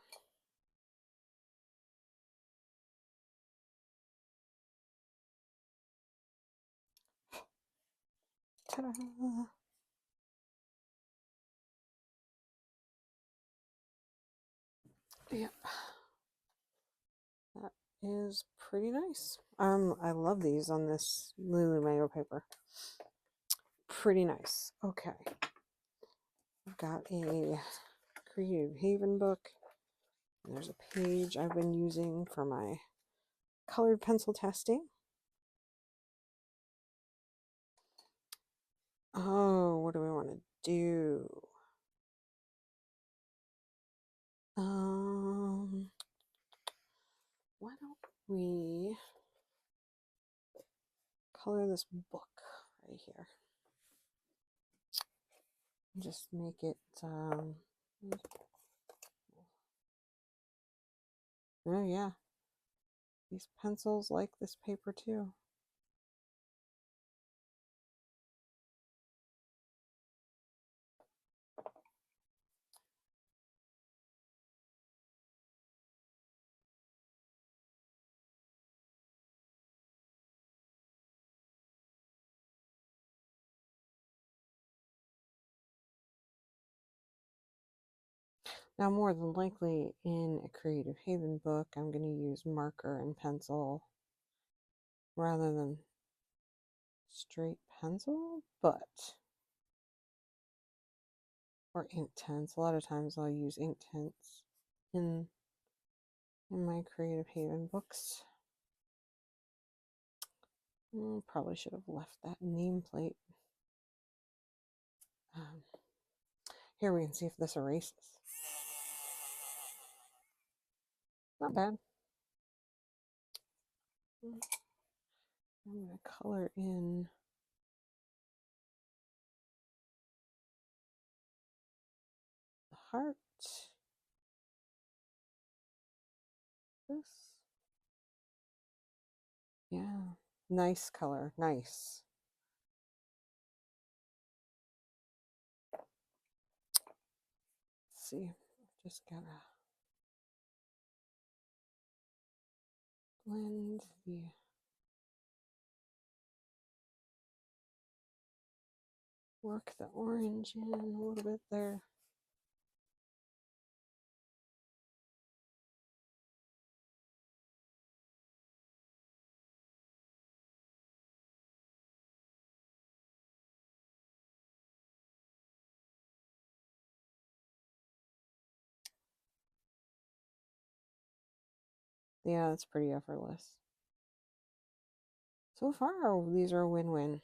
Ta-da! Yep. That is pretty nice. I love these on this Lulu Mayo paper. Pretty nice. Okay. I've got a Creative Haven book. And there's a page I've been using for my colored pencil testing. Oh, what do we want to do? Why don't we color this book right here? Just make it, oh yeah, these pencils like this paper too. Now, more than likely in a Creative Haven book, I'm going to use marker and pencil rather than straight pencil, or ink tints. A lot of times I'll use ink tints in my Creative Haven books. Probably should have left that nameplate. Here we can see if this erases. Not bad. I'm going to color in the heart. This. Yeah. Nice color. Nice. Let's see. Just gotta blend the work the orange in a little bit there. Yeah, it's pretty effortless. So far, these are a win-win.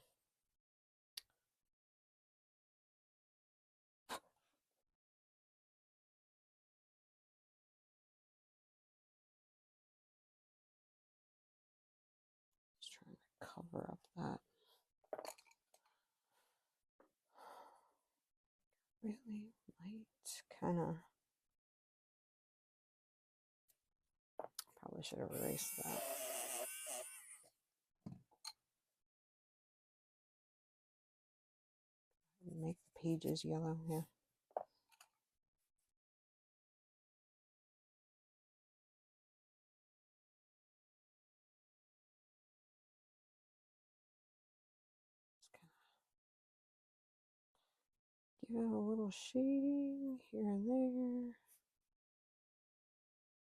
Just trying to cover up that really light kind of. Probably should have erased that. Make the pages yellow here. Give it a little shading here and there.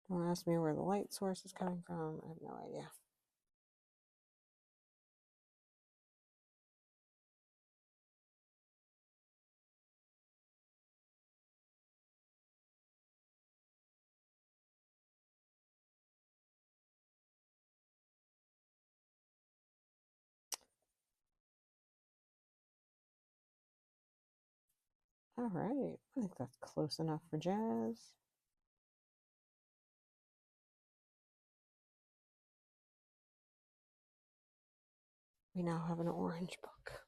Don't ask me where the light source is coming from. I have no idea. All right, I think that's close enough for jazz. We now have an orange book.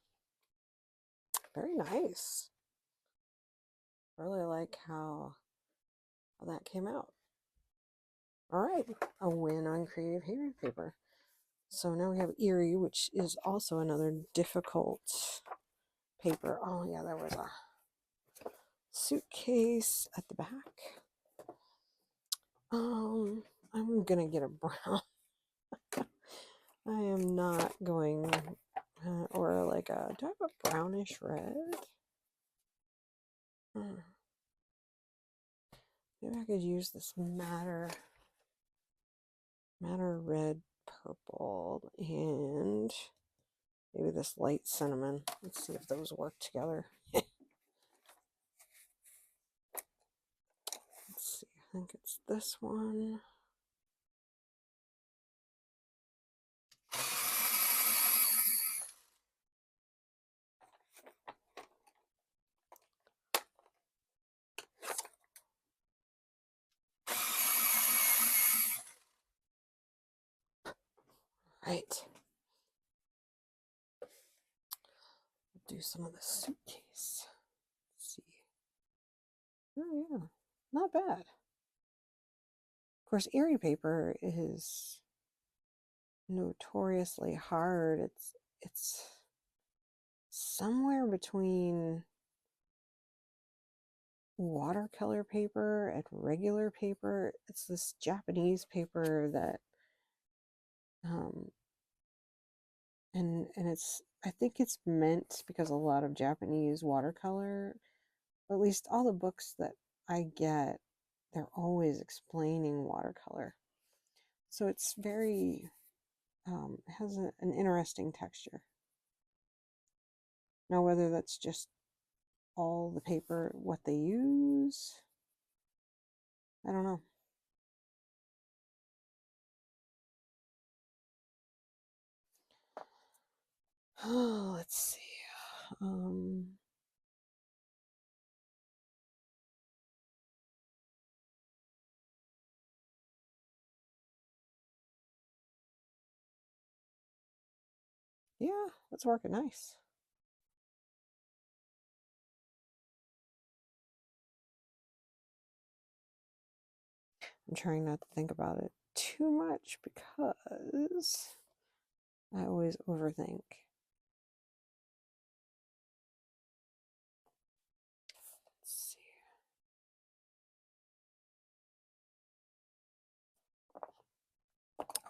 Very nice. Really like how that came out. All right, a win on creative hair paper. So now we have Eiry, which is also another difficult paper. Oh yeah, there was a suitcase at the back. I'm gonna get a brown. I am not going, or like a, do I have a brownish red? Maybe I could use this matter red purple and maybe this light cinnamon. Let's see if those work together. Let's see, I think it's this one. Right. Do some of the suitcase. Let's see. Oh yeah, not bad. Of course, Eiry paper is notoriously hard. It's somewhere between watercolor paper and regular paper. It's this Japanese paper that and it's, I think it's meant because a lot of Japanese watercolor, at least all the books that I get, they're always explaining watercolor. So it's very, has an interesting texture. Now, whether that's just all the paper, what they use, I don't know. Oh, let's see. Yeah, that's working nice. I'm trying not to think about it too much because I always overthink. Let's see.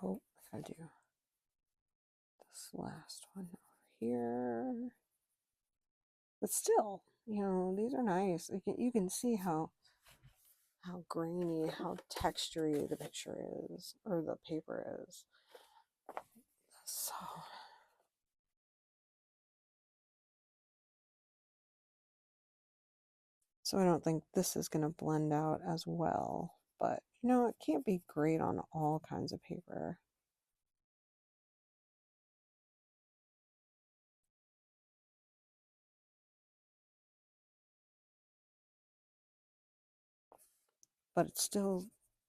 Oh, I gotta do this last one over here. But still, you know, these are nice. You can see how grainy, how textury the picture is, or the paper is. So I don't think this is going to blend out as well, but you know, it can't be great on all kinds of paper. But it's still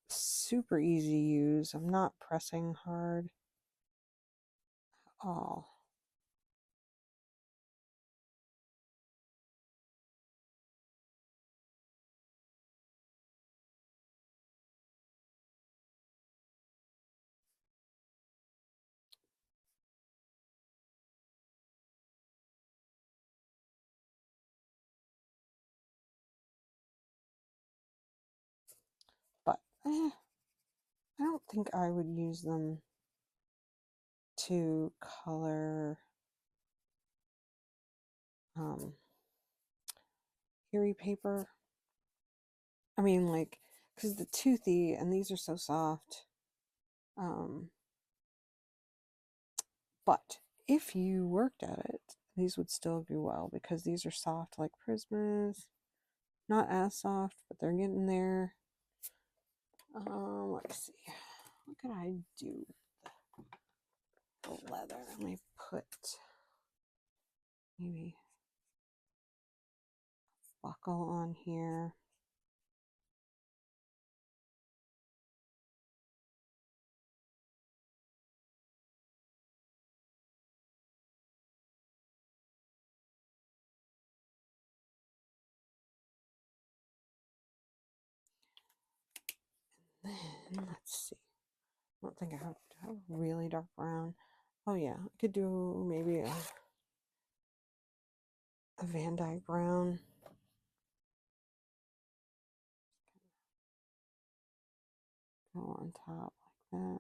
super easy to use. I'm not pressing hard at all. But I don't think I would use them to color Eiry paper. I mean, like, because the toothy, and these are so soft. But if you worked at it, these would still do well because these are soft like Prismas. Not as soft, but they're getting there. Let's see. What could I do with the leather? Let me put maybe a buckle on here. Then let's see. I don't think I have to have a really dark brown. Oh yeah, I could do maybe a Van Dyke brown. Go on top like that.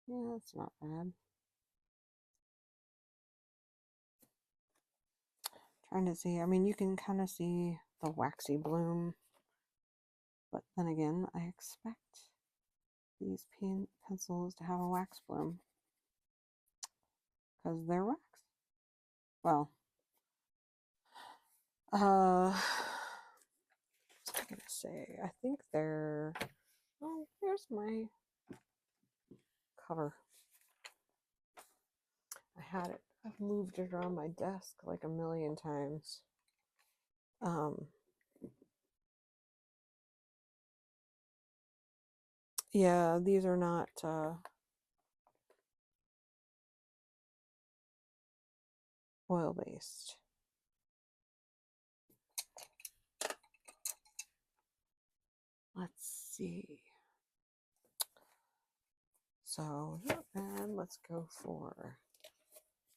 Yeah, that's not bad. Trying to see, I mean, you can kind of see the waxy bloom, but then again, I expect these pencils to have a wax bloom because they're wax. Well, what was I gonna say? I think they're. Oh, here's my cover. I had it. I've moved it around my desk like a million times. Yeah, these are not oil-based. Let's see. So, and let's go for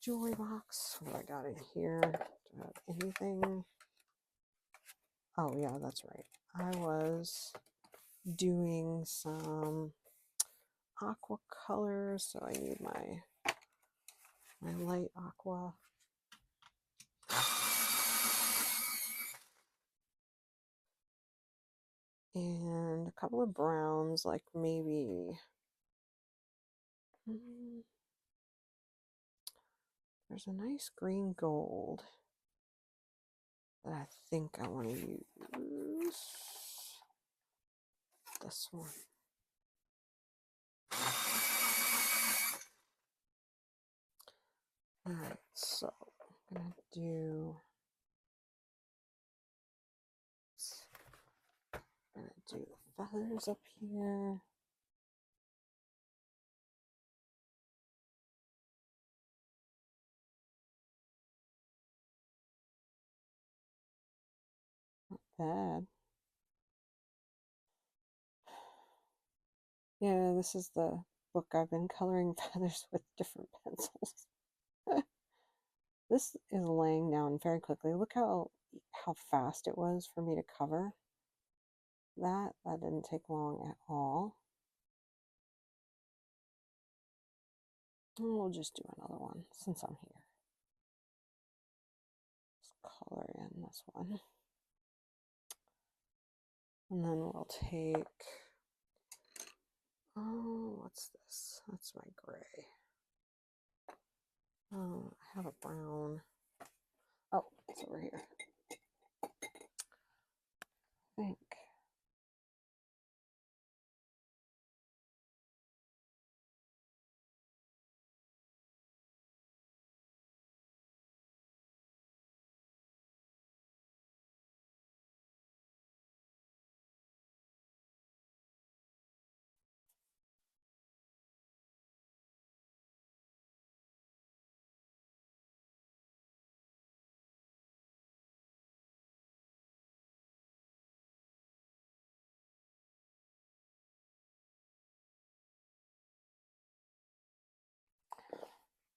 jewelry box. What I got in here? Do I have anything? Oh yeah, that's right. I was doing some aqua colors, so I need my light aqua. And a couple of browns, like maybe there's a nice green gold that I think I want to use. This one. Alright, so I'm gonna do the feathers up here. Not bad. Yeah, this is the book I've been coloring feathers with different pencils. This is laying down very quickly. Look how fast it was for me to cover that. That didn't take long at all. And we'll just do another one since I'm here. Just color in this one. And then we'll take, oh, what's this? That's my gray. Oh, I have a brown. Oh, it's over here. I think.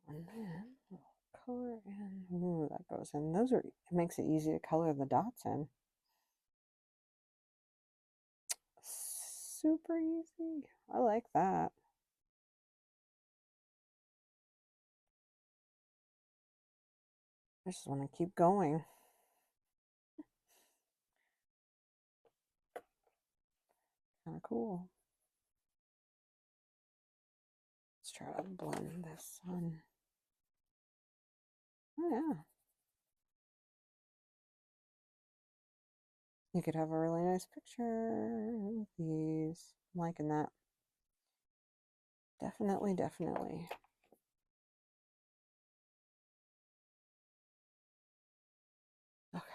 And then we'll color in. Ooh, that goes in. Those are, it makes it easy to color the dots in. Super easy. I like that. I just want to keep going. Kind of cool. Let's try to blend this one. Oh yeah. You could have a really nice picture with these. I'm liking that. Definitely, definitely. Okay.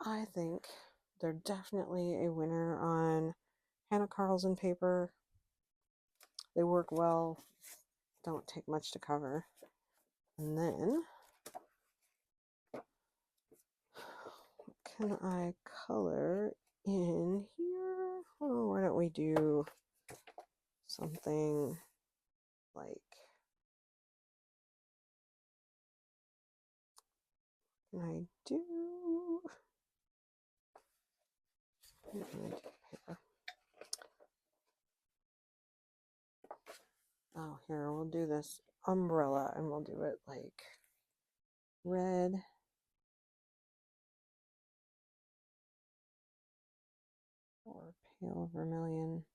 I think they're definitely a winner on Hannah Karlzon paper. They work well, don't take much to cover. And then, what can I color in here? Oh, why don't we do something like, what can I do? Paper. Oh, here, we'll do this umbrella and we'll do it like red. Or pale vermilion.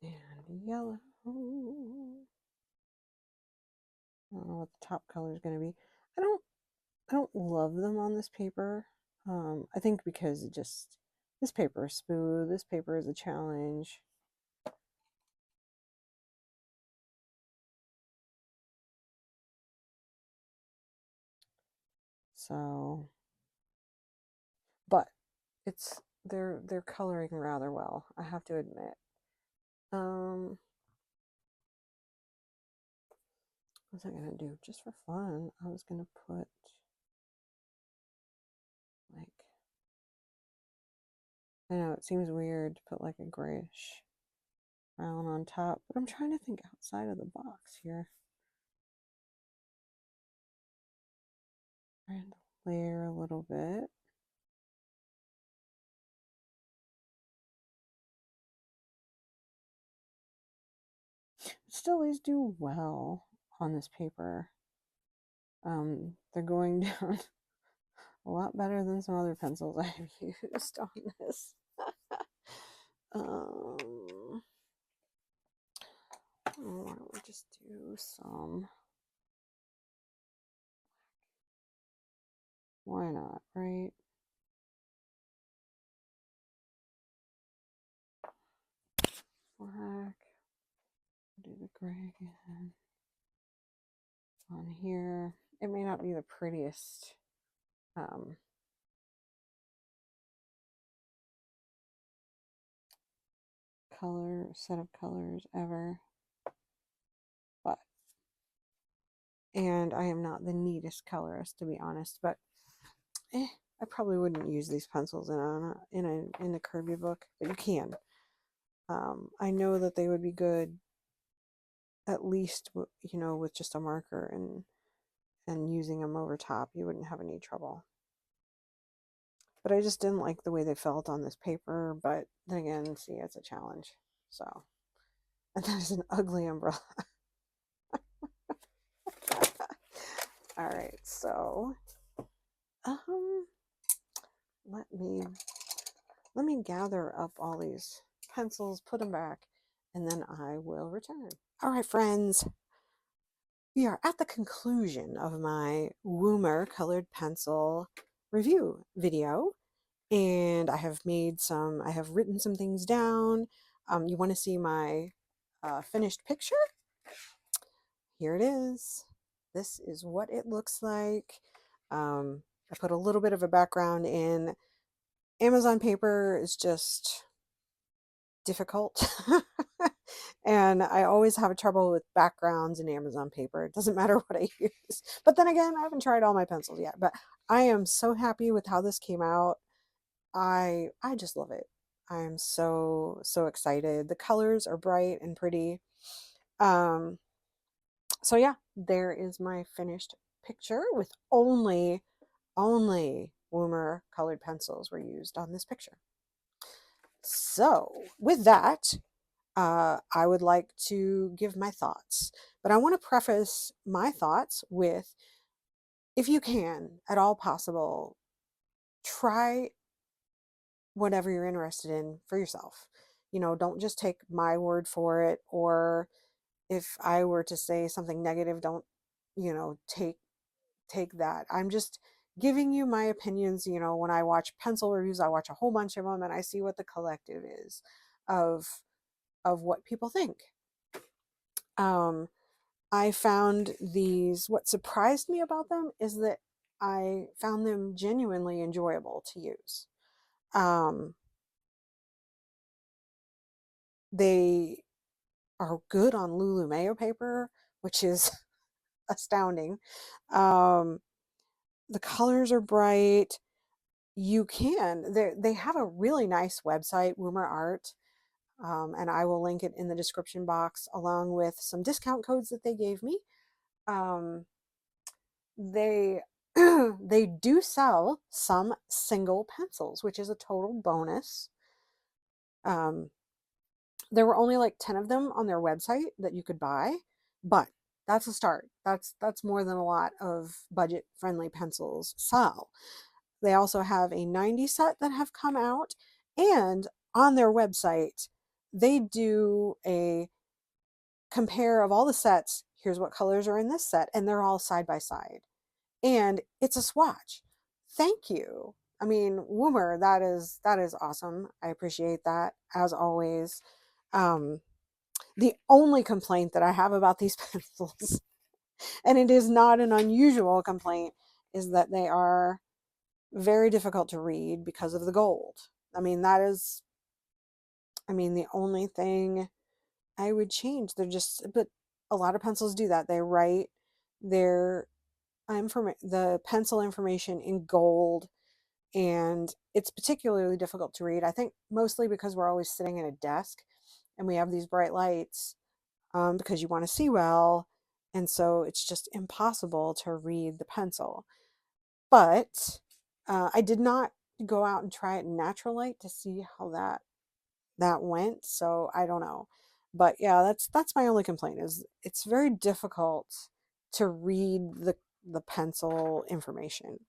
And yellow. I don't know what the top color is going to be. I don't love them on this paper. I think because it just, this paper is smooth. This paper is a challenge. So, but they're coloring rather well, I have to admit. What's I gonna do? Just for fun, I was gonna put like, I know it seems weird to put like a grayish brown on top, but I'm trying to think outside of the box here. Trying to layer a little bit. Still, these do well on this paper. They're going down a lot better than some other pencils I've used on this. Why don't we just do some? Why not, right? Black. Do the gray again on here. It may not be the prettiest color set of colors ever, but, and I am not the neatest colorist, to be honest, but I probably wouldn't use these pencils in a Kerby book, but you can. I know that they would be good at least with just a marker and using them over top. You wouldn't have any trouble. But I just didn't like the way they felt on this paper. But then again, see, it's a challenge. So, and that is an ugly umbrella. All right, so let me gather up all these pencils, put them back, and then I will return. All right, friends, we are at the conclusion of my Woomer colored pencil review video, and I have written some things down. You want to see my finished picture? Here it is. This is what it looks like. I put a little bit of a background in. Amazon paper is just difficult. And I always have trouble with backgrounds in Amazon paper. It doesn't matter what I use. But then again, I haven't tried all my pencils yet. But I am so happy with how this came out. I just love it. I am so excited. The colors are bright and pretty. So yeah, there is my finished picture with only Woomer colored pencils were used on this picture. So with that, I would like to give my thoughts, but I want to preface my thoughts with, if you can, at all possible, try whatever you're interested in for yourself. Don't just take my word for it, or if I were to say something negative, don't, take that. I'm just giving you my opinions. When I watch pencil reviews, I watch a whole bunch of them and I see what the collective is of what people think. I found what surprised me about them is that I found them genuinely enjoyable to use. They are good on Lulu Mayo paper, which is astounding. The colors are bright. They have a really nice website, Woomer Art, and I will link it in the description box along with some discount codes that they gave me. They they do sell some single pencils, which is a total bonus. There were only like 10 of them on their website that you could buy, but that's a start. That's more than a lot of budget friendly pencils sell. They also have a 90 set that have come out, and on their website they do a compare of all the sets. Here's what colors are in this set, and they're all side by side, and it's a swatch. Thank you. I mean, Woomer, that is awesome. I appreciate that as always. The only complaint that I have about these pencils, and it is not an unusual complaint, is that they are very difficult to read because of the gold. I mean, the only thing I would change. But a lot of pencils do that. They write their the pencil information in gold, and it's particularly difficult to read. I think mostly because we're always sitting at a desk and we have these bright lights, because you want to see well, and so it's just impossible to read the pencil. But I did not go out and try it in natural light to see how that went, so I don't know. But yeah, that's my only complaint, is it's very difficult to read the pencil information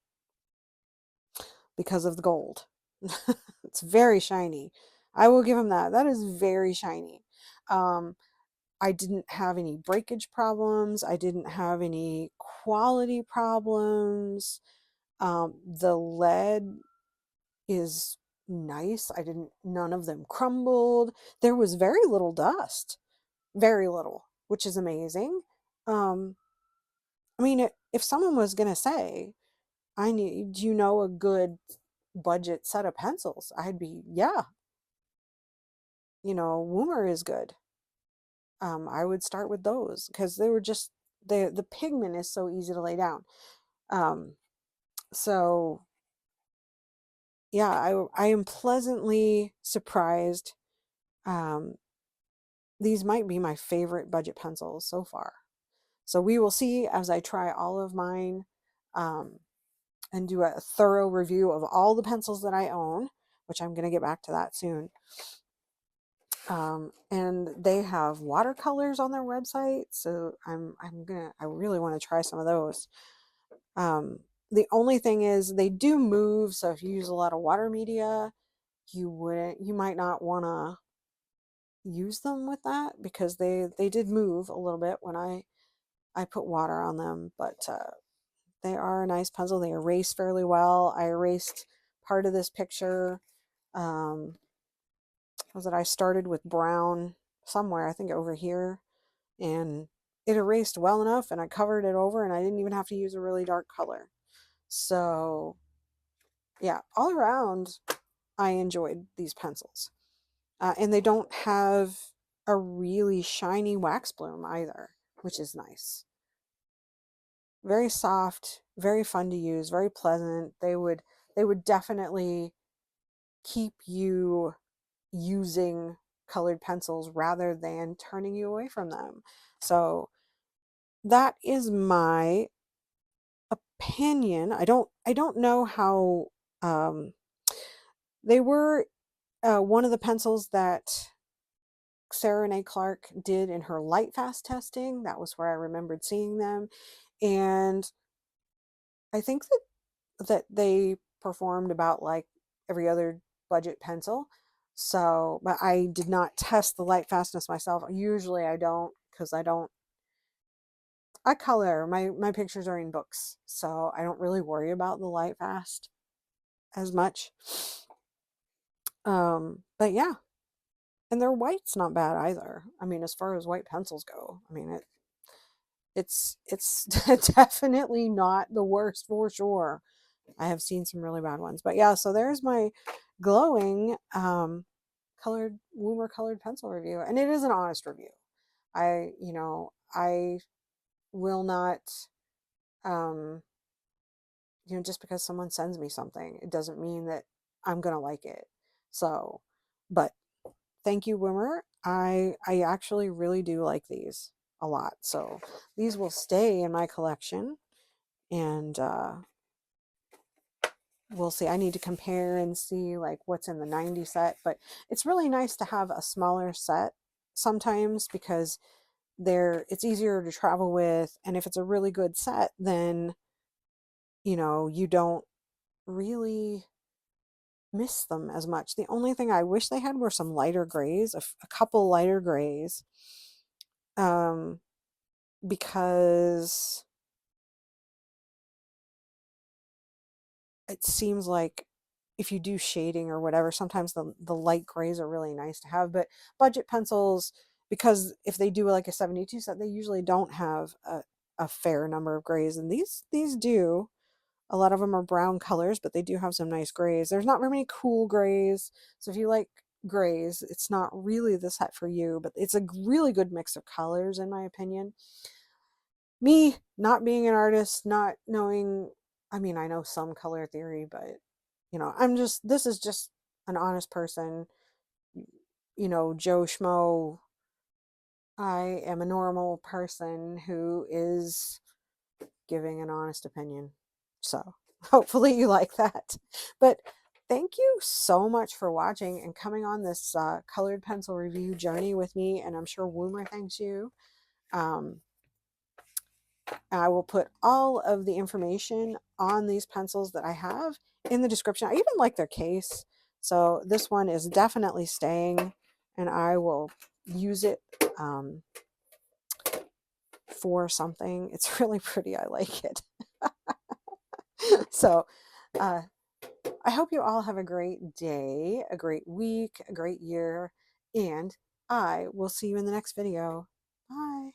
because of the gold. It's very shiny. I will give them that. That is very shiny. I didn't have any breakage problems. I didn't have any quality problems. The lead is nice. None of them crumbled. There was very little dust, very little, which is amazing. I mean, if someone was going to say, a good budget set of pencils, I'd be, yeah, Woomer is good. I would start with those because they were just, the pigment is so easy to lay down. So yeah, I am pleasantly surprised. Um, these might be my favorite budget pencils so far. So we will see as I try all of mine, um, and do a thorough review of all the pencils that I own, which I'm going to get back to that soon. And they have watercolors on their website, so I really want to try some of those. The only thing is they do move, so if you use a lot of water media, you might not want to use them with that, because they did move a little bit when I put water on them. But they are a nice pencil. They erase fairly well. I erased part of this picture. Um, was it I started with brown somewhere, I think over here, and it erased well enough, and I covered it over, and I didn't even have to use a really dark color. So yeah, all around, I enjoyed these pencils. And they don't have a really shiny wax bloom either, which is nice. Very soft, very fun to use, very pleasant. They would definitely keep you using colored pencils rather than turning you away from them. So that is my opinion. I don't know how they were one of the pencils that Sarah Renee Clark did in her light fast testing. That was where I remembered seeing them. And I think that they performed about like every other budget pencil. So, but I did not test the light fastness myself. Usually I don't, because I color. My pictures are in books, so I don't really worry about the light fast as much. But yeah, and their white's not bad either. I mean, as far as white pencils go, I mean it's definitely not the worst for sure. I have seen some really bad ones. But yeah, so there's my glowing colored Woomer colored pencil review. And it is an honest review. I will not um just because someone sends me something, it doesn't mean that I'm gonna like it. So, but thank you, Woomer. I actually really do like these a lot. So these will stay in my collection, and we'll see. I need to compare and see like what's in the 90 set, but it's really nice to have a smaller set sometimes, because it's easier to travel with, and if it's a really good set, then you don't really miss them as much. The only thing I wish they had were some lighter grays, a couple lighter grays, um because it seems like if you do shading or whatever, sometimes the light grays are really nice to have. But budget pencils, because if they do like a 72 set, they usually don't have a fair number of grays, and these do. A lot of them are brown colors, but they do have some nice grays. There's not very many cool grays, so if you like grays, it's not really the set for you, but it's a really good mix of colors in my opinion. Me not being an artist, not knowing, I mean, I know some color theory, but this is just an honest person, Joe Schmo. I am a normal person who is giving an honest opinion. So hopefully you like that. But thank you so much for watching and coming on this colored pencil review journey with me. And I'm sure Woomer thanks you. I will put all of the information on these pencils that I have in the description. I even like their case. So this one is definitely staying, and I will use it for something. It's really pretty. I like it. So I hope you all have a great day, a great week, a great year, and I will see you in the next video. Bye.